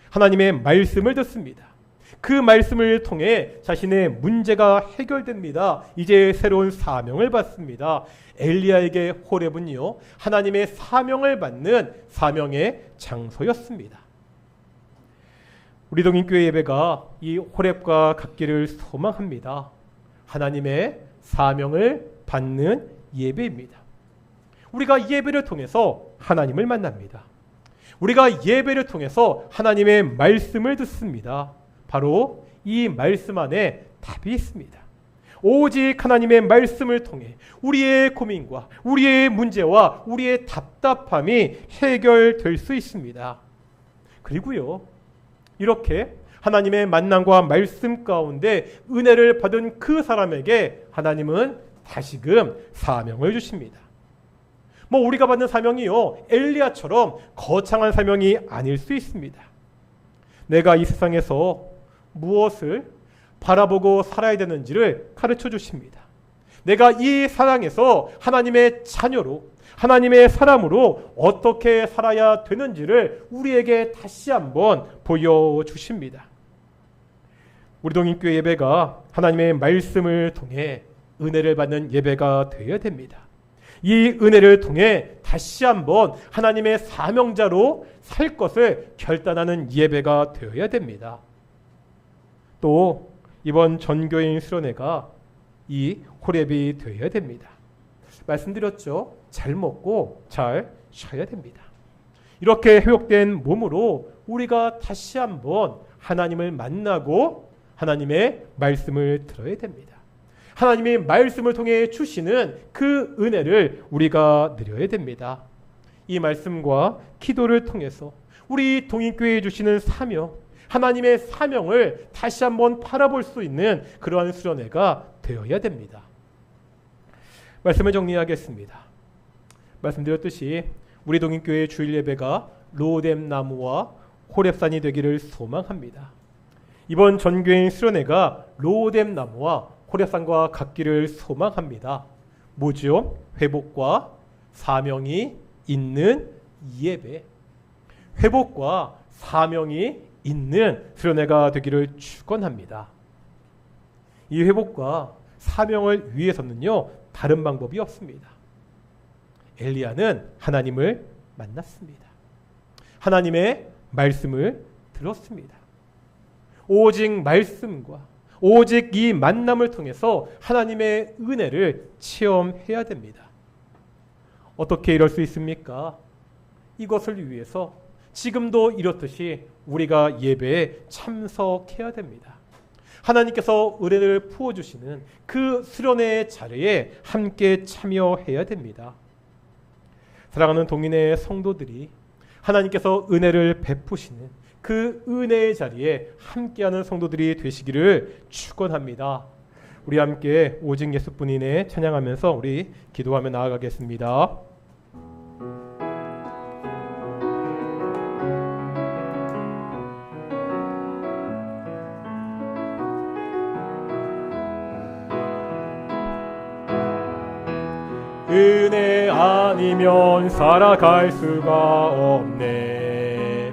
하나님의 말씀을 듣습니다. 그 말씀을 통해 자신의 문제가 해결됩니다. 이제 새로운 사명을 받습니다. 엘리야에게 호렙은요, 하나님의 사명을 받는 사명의 장소였습니다. 우리 동인교회 예배가 이 호렙과 같기를 소망합니다. 하나님의 사명을 받는 예배입니다. 우리가 예배를 통해서 하나님을 만납니다. 우리가 예배를 통해서 하나님의 말씀을 듣습니다. 바로 이 말씀 안에 답이 있습니다. 오직 하나님의 말씀을 통해 우리의 고민과 우리의 문제와 우리의 답답함이 해결될 수 있습니다. 그리고요, 이렇게 하나님의 만남과 말씀 가운데 은혜를 받은 그 사람에게 하나님은 다시금 사명을 주십니다. 우리가 받는 사명이요, 엘리야처럼 거창한 사명이 아닐 수 있습니다. 내가 이 세상에서 무엇을 바라보고 살아야 되는지를 가르쳐 주십니다. 내가 이 세상에서 하나님의 자녀로, 하나님의 사람으로 어떻게 살아야 되는지를 우리에게 다시 한번 보여주십니다. 우리 동인교회 예배가 하나님의 말씀을 통해 은혜를 받는 예배가 되어야 됩니다. 이 은혜를 통해 다시 한번 하나님의 사명자로 살 것을 결단하는 예배가 되어야 됩니다. 또 이번 전교인 수련회가 이 호렙이 되어야 됩니다. 말씀드렸죠. 잘 먹고 잘 쉬어야 됩니다. 이렇게 회복된 몸으로 우리가 다시 한번 하나님을 만나고 하나님의 말씀을 들어야 됩니다. 하나님의 말씀을 통해 주시는 그 은혜를 우리가 누려야 됩니다. 이 말씀과 기도를 통해서 우리 동인교회에 주시는 사명, 하나님의 사명을 다시 한번 바라볼 수 있는 그러한 수련회가 되어야 됩니다. 말씀을 정리하겠습니다. 말씀드렸듯이 우리 동인교회의 주일 예배가 로뎀 나무와 호렙산이 되기를 소망합니다. 이번 전교인 수련회가 로뎀 나무와 호렙산과 같기를 소망합니다. 뭐죠? 회복과 사명이 있는 예배, 회복과 사명이 있는 수련회가 되기를 축원합니다. 이 회복과 사명을 위해서는요, 다른 방법이 없습니다. 엘리야는 하나님을 만났습니다. 하나님의 말씀을 들었습니다. 오직 말씀과 오직 이 만남을 통해서 하나님의 은혜를 체험해야 됩니다. 어떻게 이럴 수 있습니까? 이것을 위해서 지금도 이렇듯이 우리가 예배에 참석해야 됩니다. 하나님께서 은혜를 부어주시는 그 수련회의 자리에 함께 참여해야 됩니다. 사랑하는 동인의 성도들이 하나님께서 은혜를 베푸시는 그 은혜의 자리에 함께하는 성도들이 되시기를 축원합니다. 우리 함께 오직 예수뿐이네 찬양하면서 우리 기도하며 나아가겠습니다. 은혜 아니면 살아갈 수가 없네.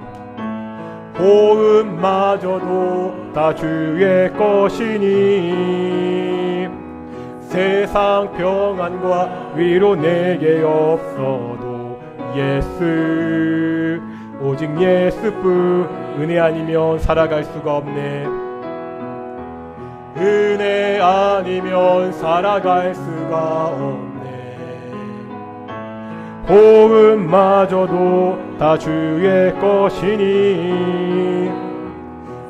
호흡마저도 다 주의 것이니 세상 평안과 위로 내게 없어도 예수, 오직 예수뿐. 은혜 아니면 살아갈 수가 없네. 은혜 아니면 살아갈 수가 없네. 호흡마저도 다 주의 것이니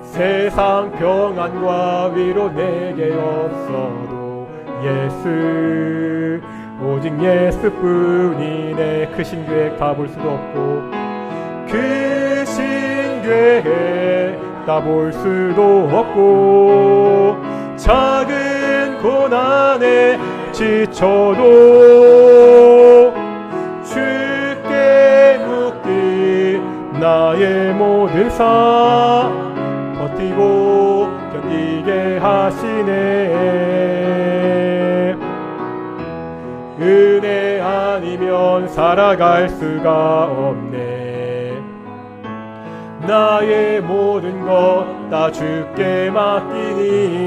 세상 평안과 위로 내게 없어도 예수, 오직 예수뿐이네. 크신 계획 다 볼 수도 없고 크신 계획 다 볼 수도 없고 작은 고난에 지쳐도 주께 묻기 나의 모든 삶 버티고 견디게 하시네. 은혜 아니면 살아갈 수가 없네. 나의 모든 것 다 주께 맡기니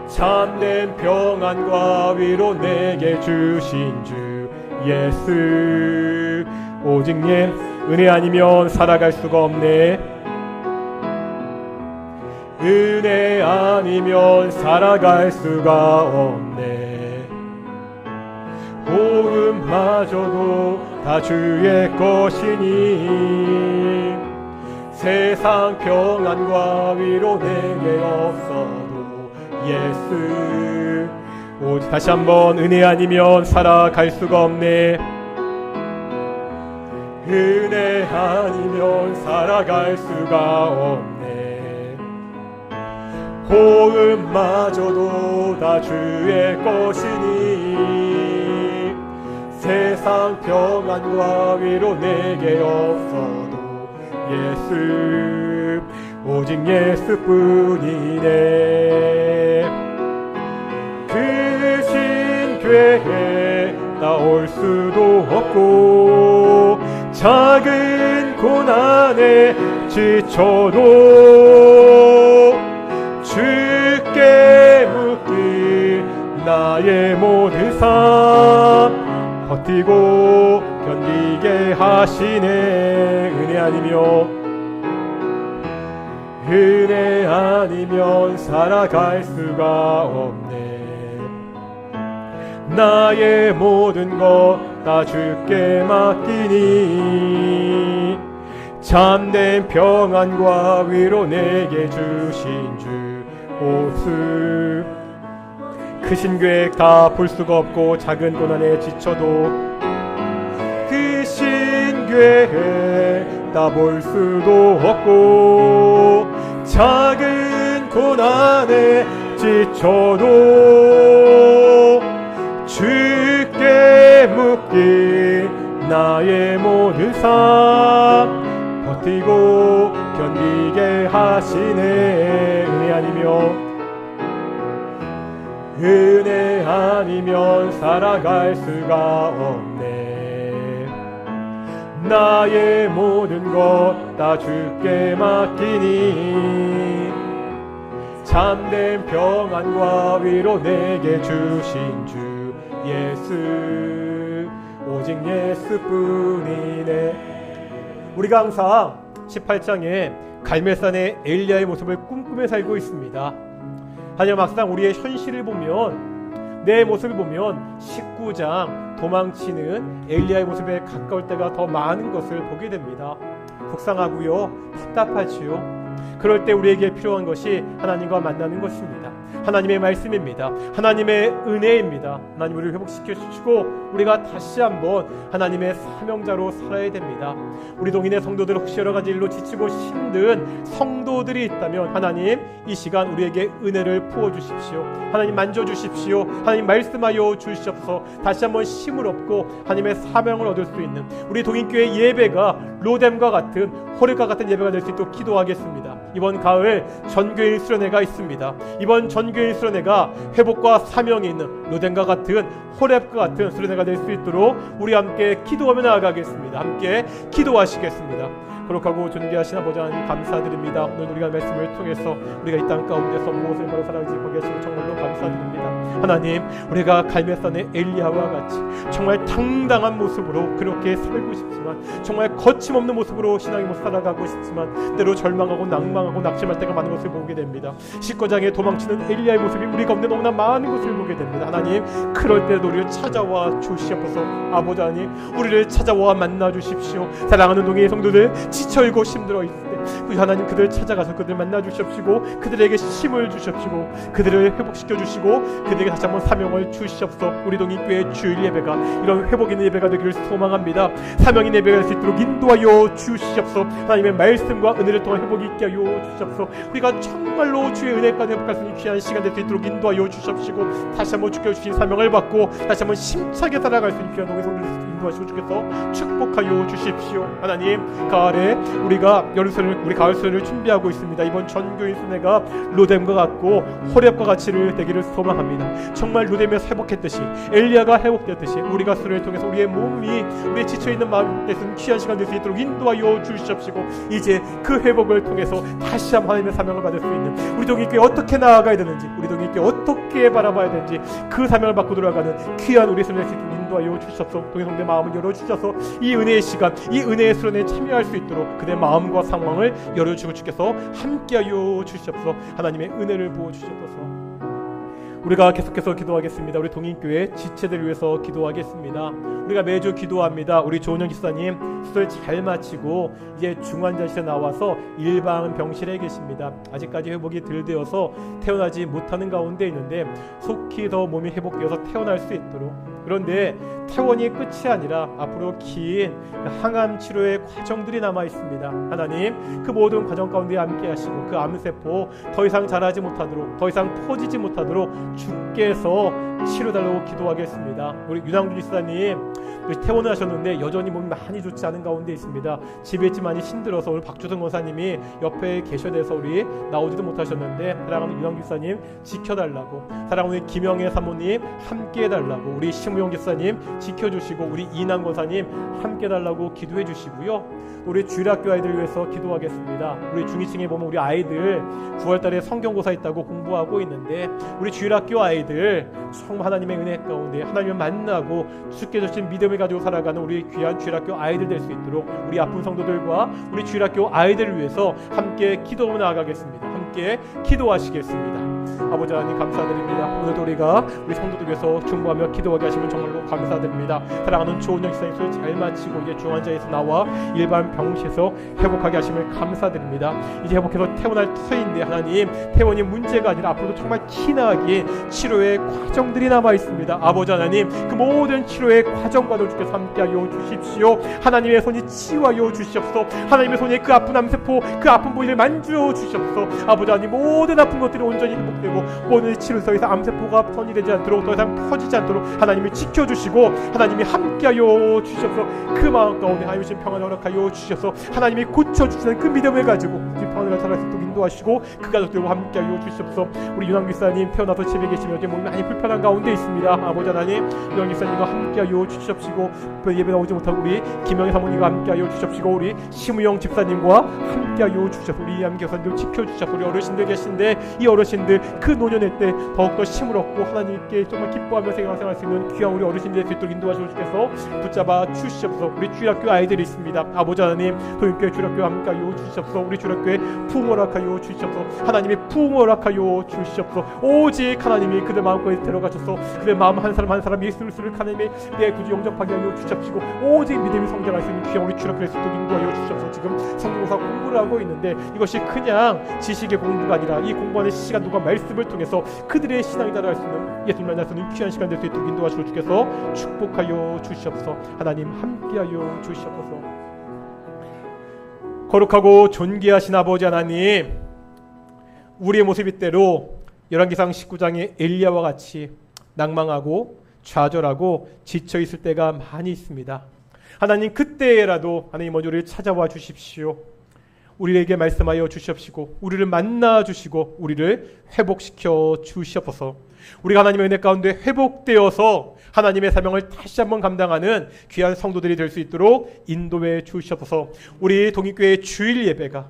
참된 평안과 위로 내게 주신 주 예수, 오직 은혜 아니면 살아갈 수가 없네. 은혜 아니면 살아갈 수가 없네. 호흡마저도 다 주의 것이니 세상 평안과 위로 내게 없어도 예수, 오직 다시 한번 은혜 아니면 살아갈 수가 없네. 은혜 아니면 살아갈 수가 없네. 호흡마저도 다 주의 것이니 세상 평안과 위로 내게 없어도 예수, 오직 예수뿐이네. 크신 계획 나올 수도 없고 작은 고난에 지쳐도 주께 묻기 나의 모든 삶 버티고 견디게 하시네. 은혜 아니면 살아갈 수가 없네. 나의 모든 것 다 주께 맡기니 참된 평안과 위로 내게 주신 주 오수. 크신 계획 다 볼 수가 없고 작은 고난에 지쳐도 신괴해 따볼 수도 없고 작은 고난에 지쳐도 주께 묻기 나의 모든 삶 버티고 견디게 하시네. 은혜 아니면 살아갈 수가 없네. 나의 모든 것 다 주께 맡기니 참된 평안과 위로 내게 주신 주 예수 오직 예수뿐이네. 우리가 항상 18장에 갈멜산의 엘리야의 모습을 꿈꾸며 살고 있습니다. 하지만 막상 우리의 현실을 보면, 내 모습을 보면 19장 도망치는 엘리야의 모습에 가까울 때가 더 많은 것을 보게 됩니다. 속상하고요, 답답하지요. 그럴 때 우리에게 필요한 것이 하나님과 만나는 것입니다. 하나님의 말씀입니다. 하나님의 은혜입니다. 하나님 우리를 회복시켜 주시고 우리가 다시 한번 하나님의 사명자로 살아야 됩니다. 우리 동인의 성도들 혹시 여러 가지 일로 지치고 힘든 성도들이 있다면 하나님 이 시간 우리에게 은혜를 부어 주십시오. 하나님 만져 주십시오. 하나님 말씀하여 주시옵소서. 다시 한번 힘을 얻고 하나님의 사명을 얻을 수 있는 우리 동인교회 예배가 로뎀과 같은 호렙과 같은 예배가 될 수 있도록 기도하겠습니다. 이번 가을 전교인 수련회가 있습니다. 이번 전교인 수련회가 회복과 사명이 있는 로뎀과 같은 호렙과 같은 수련회가 될 수 있도록 우리 함께 기도하며 나아가겠습니다. 함께 기도하시겠습니다. 거룩하고 존귀하신 아버지 하나님 감사드립니다. 오늘 우리가 말씀을 통해서 우리가 이 땅 가운데서 무엇을 바로 사랑하지 보게 하시고 정말로 감사드립니다. 하나님 우리가 갈멜산의 엘리야와 같이 정말 당당한 모습으로 그렇게 살고 싶지만, 정말 거침없는 모습으로 신앙의 모습 살아가고 싶지만 때로 절망하고 낭망하고 낙심할 때가 많은 것을 보게 됩니다. 19장에 도망치는 엘리야의 모습이 우리 가운데 너무나 많은 것을 보게 됩니다. 하나님 그럴 때도 우리를 찾아와 주시옵소서. 아버지 하나님 우리를 찾아와 만나 주십시오. 사랑하는 동의 성도들 지쳐있고 힘들어 있을 때 우리 하나님 그들을 찾아가서 그들을 만나 주시옵시고 그들에게 힘을 주시옵시고 그들을 회복시켜 주시고 그들에게 다시 한번 사명을 주시옵소서. 우리 동인교회 주일 예배가 이런 회복 있는 예배가 되기를 소망합니다. 사명 있는 예배가 될 수 있도록 인도하여 주시옵소서. 하나님의 말씀과 은혜를 통한 회복이 있게 하여 주시옵소서. 우리가 정말로 주의 은혜까지 회복할 수 있는 귀한 시간 될 수 있도록 인도하여 주시옵시고 다시 한번 주께 주신 사명을 받고 다시 한번 힘차게 살아갈 수 있는 귀한 동의 성도를 인도하시고 주께서 축복하여 주십시오. 하나님 가을에 우리가 우리 가을 수련을 준비하고 있습니다. 이번 전교인 수련회가 로뎀과 같고 호렙과 같이를 되기를 소망합니다. 정말 로뎀에서 회복했듯이 엘리야가 회복되었듯이 우리가 수련을 통해서 우리의 몸이 우리의 지쳐있는 마음에 쓰는 귀한 시간 될 수 있도록 인도하여 주시옵시고 이제 그 회복을 통해서 다시 한번 하나님의 사명을 받을 수 있는 우리 동인교회 어떻게 나아가야 되는지, 우리 동인교회 어떻게 바라봐야 되는지 그 사명을 받고 돌아가는 귀한 우리 수련을 인도하여 주시옵소서. 동행성대 마음을 열어주셔서 이 은혜의 시간, 이 은혜의 수련에 참여할 수 있도록 그들의 마음과 상황을 열어주시고 주께서 함께하여 주시옵소서. 하나님의 은혜를 부어주시옵소서. 우리가 계속해서 기도하겠습니다. 우리 동인교회 지체들을 위해서 기도하겠습니다. 우리가 매주 기도합니다. 우리 조은영 기사님 수술 잘 마치고 이제 중환자실에 나와서 일반 병실에 계십니다. 아직까지 회복이 덜 되어서 태어나지 못하는 가운데 있는데 속히 더 몸이 회복되어서 태어날 수 있도록, 그런데 퇴원이 끝이 아니라 앞으로 긴 항암 치료의 과정들이 남아 있습니다. 하나님 그 모든 과정 가운데 함께 하시고 그 암세포 더 이상 자라지 못하도록, 더 이상 퍼지지 못하도록 주께서 치료달라고 기도하겠습니다. 우리 윤항준 지사님 퇴원을 하셨는데 여전히 몸이 많이 좋지 않은 가운데 있습니다. 집에 있지 많이 힘들어서 오늘 박주성 권사님이 옆에 계셔야 돼서 우리 나오지도 못하셨는데 사랑하는 윤항준 지사님 지켜달라고, 사랑하는 김영애 사모님 함께 해달라고, 우리 심우영 지사님 지켜주시고 우리 이남 권사님 함께 해달라고 기도해 주시고요. 우리 주일학교 아이들을 위해서 기도하겠습니다. 우리 중2층에 보면 우리 아이들 9월달에 성경고사 있다고 공부하고 있는데 우리 주일학교 아이들 정말 하나님의 은혜 가운데 하나님을 만나고 주께 주신 믿음을 가지고 살아가는 우리 귀한 주일학교 아이들 될 수 있도록 우리 아픈 성도들과 우리 주일학교 아이들을 위해서 함께 기도하며 나아가겠습니다. 함께 기도하시겠습니다. 아버지 하나님 감사드립니다. 오늘도 우리가 우리 성도들 위해서 중보하며 기도하게 하시면 정말로 감사드립니다. 사랑하는 좋은 역사에서 잘 마치고 이제 중환자에서 나와 일반 병실에서 회복하게 하심을 감사드립니다. 이제 회복해서 퇴원할 터인데 하나님, 퇴원이 문제가 아니라 앞으로도 정말 기나게 치료의 과정들이 남아 있습니다. 아버지 하나님, 그 모든 치료의 과정과도 주께서 함께하여 주십시오. 하나님의 손이 치유하여 주시옵소서. 하나님의 손이 그 아픈 암세포, 그 아픈 부위를 만져 주시옵소서. 아버지 하나님, 모든 아픈 것들이 온전히 회복되고 모든 치료소에서 암세포가 번이되지 않도록, 더 이상 퍼지지 않도록 하나님이 지켜주시고 하나님이 함께하여 주시옵소서. 그 마음 가운데 하나님의 평안을 허락하여 주시옵소서. 하나님이 고쳐주시는 그 믿음을 가지고 평안을 살아갈 수 있도록 인도하시고 그 가족들과 함께하여 주시옵소서. 우리 윤왕 기사님 태어나서 집에 계시며 몸이 많이 불편한 가운데 있습니다. 아버지 하나님, 윤왕 기사님과 함께하여 주시옵시고, 예배 나오지 못한 우리 김영희 사모님과 함께하여 주시옵시고, 우리 심우영 집사님과 함께하여 주시옵소서. 우리 이암 교사님도 지켜주시옵소서. 우리 어르신들 계신데 이 어르신들 그 노년의 때 더욱더 힘을 얻고 하나님께 정말 기뻐하며 생활할 수 있는 귀한 우리 어르신들이 될 수 있도록 인도하시고 주께서 붙잡아 주시옵소서. 우리 주일학교 아이들이 있습니다. 아버지 하나님, 도인교회 주일학교와 함께하여 주시옵소서. 우리 주일학교에 부흥 허락하여 주시옵소서. 하나님이 부흥 허락하여 주시옵소서. 오직 하나님이 그들 마음까지 들어가셔서 그들 마음 한 사람 한 사람 예수를 하나님의 내 구주 영접하게 하여 주시옵시고, 오직 믿음이 성장할 수 있는 귀한 우리 주일학교에 수 있도록 인도하여 주시옵소서. 지금 성경사 공부를 하고 있는데 이것이 그냥 지식의 공부가 아니라 이 공부하는 시간과 말씀을 통해서 그들의 신앙이 자랄 수 있는, 예수님 만날 수 있는 귀한 시간 될 수 있도록 인도하시고 주께서 축복하여 주시옵소서. 하나님 함께하여 주시옵소서. 거룩하고 존귀하신 아버지 하나님, 우리의 모습 이대로 열왕기상 19장의 엘리야와 같이 낭망하고 좌절하고 지쳐 있을 때가 많이 있습니다. 하나님, 그때라도 하나님 먼저 우리를 찾아와 주십시오. 우리에게 말씀하여 주시옵시고 우리를 만나 주시고 우리를 회복시켜 주시옵소서. 우리가 하나님의 은혜 가운데 회복되어서 하나님의 사명을 다시 한번 감당하는 귀한 성도들이 될 수 있도록 인도해 주시옵소서. 우리 동익교회 주일 예배가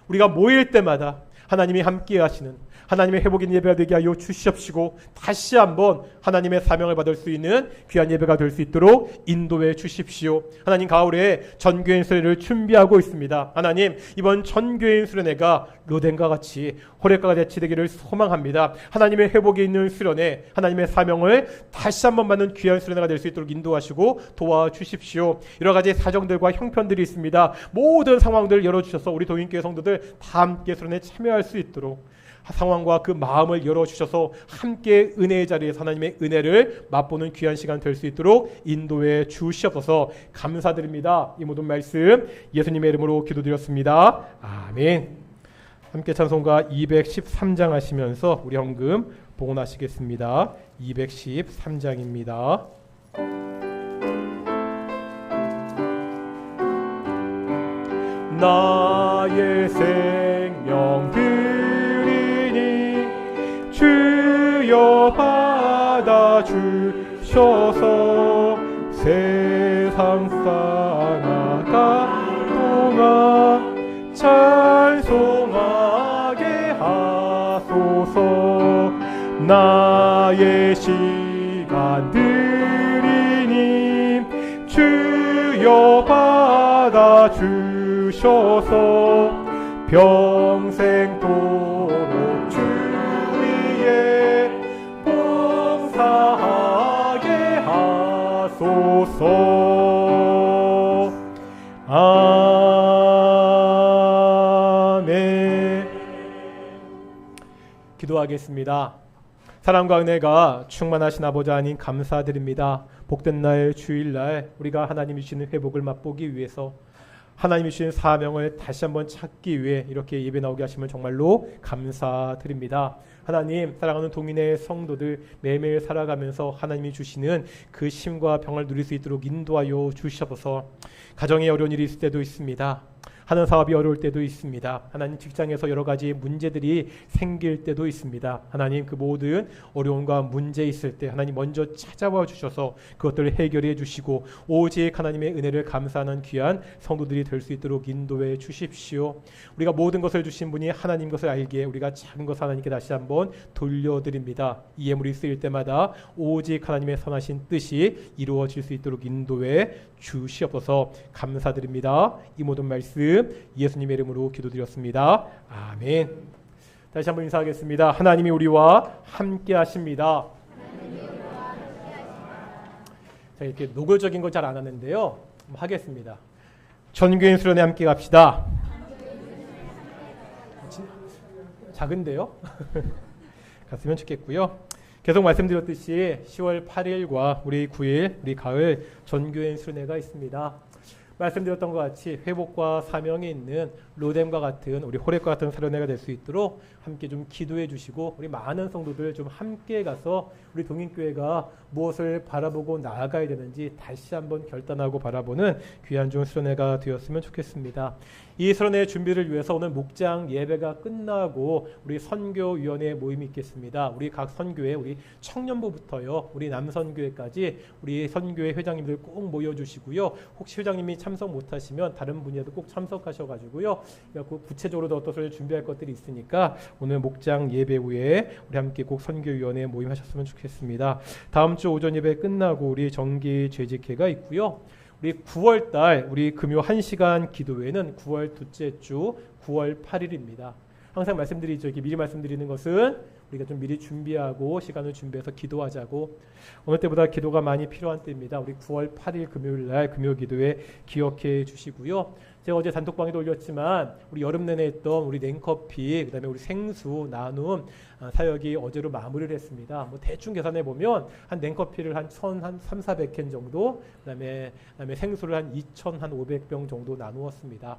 우리가 모일 때마다 하나님이 함께 하시는 하나님의 회복인 예배가 되게 하여 주시옵시고, 다시 한번 하나님의 사명을 받을 수 있는 귀한 예배가 될 수 있도록 인도해 주십시오. 하나님, 가을에 전교인 수련회를 준비하고 있습니다. 하나님, 이번 전교인 수련회가 로덴과 같이 호렙과 같이 되기를 소망합니다. 하나님의 회복이 있는 수련회, 하나님의 사명을 다시 한번 받는 귀한 수련회가 될 수 있도록 인도하시고 도와주십시오. 여러 가지 사정들과 형편들이 있습니다. 모든 상황들을 열어주셔서 우리 도인교회 성도들 다 함께 수련회에 참여할 수 있도록 상황과 그 마음을 열어주셔서 함께 은혜의 자리에서 하나님의 은혜를 맛보는 귀한 시간 될 수 있도록 인도해 주시옵소서. 감사드립니다. 이 모든 말씀 예수님의 이름으로 기도드렸습니다. 아멘. 함께 찬송가 213장 하시면서 우리 헌금 봉헌하시겠습니다. 213장입니다. 나의 생명 주여 받아주셔서 세상 살아가 동안 찬송하게 하소서. 나의 시간들이니 주여 받아주셔서 평생 도록 주 위에 봉사하게 하소서. 아멘. 기도하겠습니다. 사랑과 은혜가 충만하신 아버지 하나님 감사드립니다. 복된 날 주일날 우리가 하나님이 주시는 회복을 맛보기 위해서 하나님이 주신 사명을 다시 한번 찾기 위해 이렇게 예배 나오게 하시면 정말로 감사드립니다. 하나님, 사랑하는 동인의 성도들 매일매일 살아가면서 하나님이 주시는 그 쉼과 평을 누릴 수 있도록 인도하여 주시옵소서. 가정에 어려운 일이 있을 때도 있습니다. 하는 사업이 어려울 때도 있습니다. 하나님, 직장에서 여러 가지 문제들이 생길 때도 있습니다. 하나님, 그 모든 어려움과 문제 있을 때 하나님 먼저 찾아와 주셔서 그것들을 해결해 주시고 오직 하나님의 은혜를 감사하는 귀한 성도들이 될 수 있도록 인도해 주십시오. 우리가 모든 것을 주신 분이 하나님 것을 알기에 우리가 작은 것을 하나님께 다시 한번 돌려드립니다. 이 예물이 쓰일 때마다 오직 하나님의 선하신 뜻이 이루어질 수 있도록 인도해 주시옵소서. 감사드립니다. 이 모든 말씀 예수님의 이름으로 기도드렸습니다. 아멘. 다시 한번 인사하겠습니다. 하나님이 우리와 함께 하십니다. 자, 이렇게 노골적인 거 잘 안 하는데요. 하겠습니다. 전교인 수련회 함께 갑시다. 작은데요? 갔으면 좋겠고요. 계속 말씀드렸듯이 10월 8일과 우리 9일, 우리 가을 전교인 수련회가 있습니다. 말씀드렸던 것 같이 회복과 사명이 있는 로뎀과 같은 우리 호랩과 같은 수련회가 될 수 있도록 함께 좀 기도해 주시고 우리 많은 성도들 좀 함께 가서 우리 동인교회가 무엇을 바라보고 나아가야 되는지 다시 한번 결단하고 바라보는 귀한 좀 수련회가 되었으면 좋겠습니다. 이 수련회 준비를 위해서 오늘 목장 예배가 끝나고 우리 선교위원회 모임이 있겠습니다. 우리 각 선교회, 우리 청년부부터요, 우리 남선교회까지 우리 선교회 회장님들 꼭 모여주시고요. 혹시 회장님이 참석 못하시면 다른 분이라도 꼭 참석하셔가지고요. 구체적으로 더 어떤 준비할 것들이 있으니까 오늘 목장 예배 후에 우리 함께 꼭 선교위원회 모임 하셨으면 좋겠습니다. 다음 주 오전 예배 끝나고 우리 정기 재직회가 있고요. 우리 9월달 우리 금요 1시간 기도회는 9월 둘째 주 9월 8일입니다. 항상 말씀드리죠. 이렇게 미리 말씀드리는 것은 우리가 좀 미리 준비하고 시간을 준비해서 기도하자고, 어느 때보다 기도가 많이 필요한 때입니다. 우리 9월 8일 금요일날 금요 기도회 기억해 주시고요. 제가 어제 단톡방에도 올렸지만 우리 여름 내내 했던 우리 냉커피, 그다음에 우리 생수 나눔 사역이 어제로 마무리를 했습니다. 뭐 대충 계산해 보면 한 냉커피를 한 1,300-400캔 정도, 그다음에 생수를 한 2,500병 정도 나누었습니다.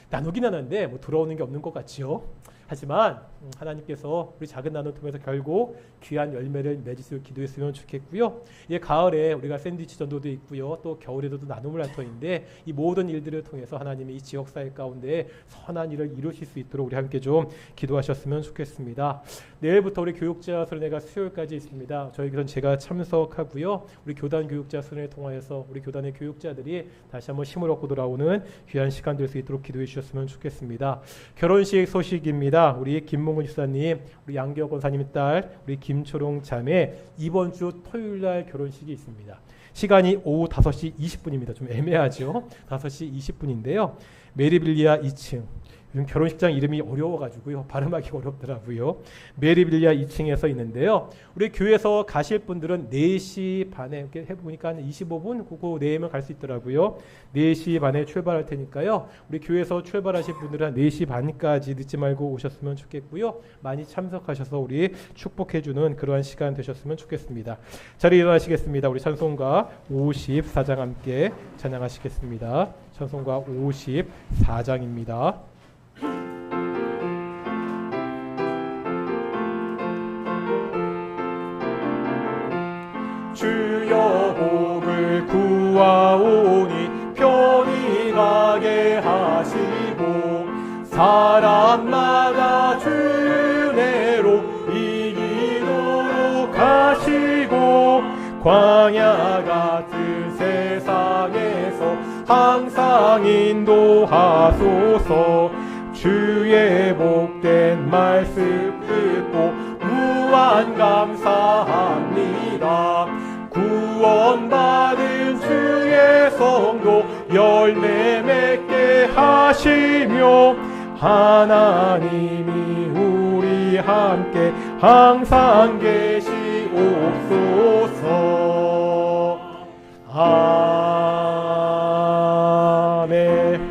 나누긴 하는데 뭐 들어오는 게 없는 것 같지요. 하지만 하나님께서 우리 작은 나눔을 통해서 결국 귀한 열매를 맺을 수 있도록 기도했으면 좋겠고요. 이 가을에 우리가 샌드위치 전도도 있고요. 또 겨울에도 나눔을 할 터인데 이 모든 일들을 통해서 하나님이 이 지역사회 가운데 선한 일을 이루실 수 있도록 우리 함께 좀 기도하셨으면 좋겠습니다. 내일부터 우리 교육자 수련회가 수요일까지 있습니다. 저희 교단 제가 참석하고요. 우리 교단 교육자 수련회 통하여서 우리 교단의 교육자들이 다시 한번 힘을 얻고 돌아오는 귀한 시간 될 수 있도록 기도해 주셨으면 좋겠습니다. 결혼식 소식입니다. 우리 김몽근 집사님, 우리 양기혁 권사님 딸, 우리 김초롱 자매 이번 주 토요일날 결혼식이 있습니다. 시간이 오후 5시 20분입니다. 좀 애매하죠. 5시 20분인데요. 메리빌리아 2층. 요즘 결혼식장 이름이 어려워가지고요. 발음하기 어렵더라고요. 메리빌리아 2층에서 있는데요. 우리 교회에서 가실 분들은 4시 반에 이렇게 해보니까 한 25분 그거 내면 갈 수 있더라고요. 4시 반에 출발할 테니까요. 우리 교회에서 출발하실 분들은 한 4시 반까지 늦지 말고 오셨으면 좋겠고요. 많이 참석하셔서 우리 축복해주는 그러한 시간 되셨으면 좋겠습니다. 자리 일어나시겠습니다. 우리 찬송가 54장 함께 찬양하시겠습니다. 찬송가 54장입니다. 주여 복을 구하오니 편히 가게 하시고 사람마다 주 은혜로 이기도록 하시고 광야 같은 세상에서 항상 인도하소서. 주의 복된 말씀 듣고 무한 감사합니다. 구원받은 주의 성도 열매 맺게 하시며 하나님이 우리 함께 항상 계시옵소서. 아멘.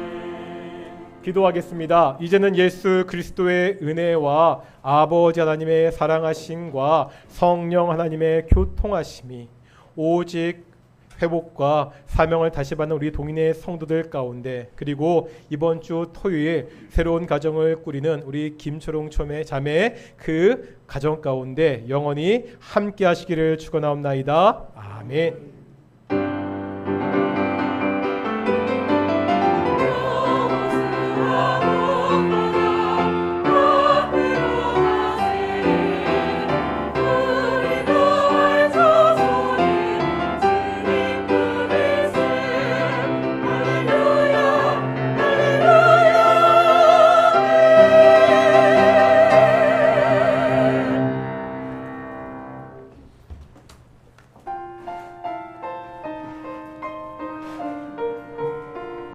기도하겠습니다. 이제는 예수 그리스도의 은혜와 아버지 하나님의 사랑하심과 성령 하나님의 교통하심이 오직 회복과 사명을 다시 받는 우리 동인의 성도들 가운데, 그리고 이번 주 토요일 새로운 가정을 꾸리는 우리 김초롱 자매 그 가정 가운데 영원히 함께 하시기를 축원하옵나이다. 아멘.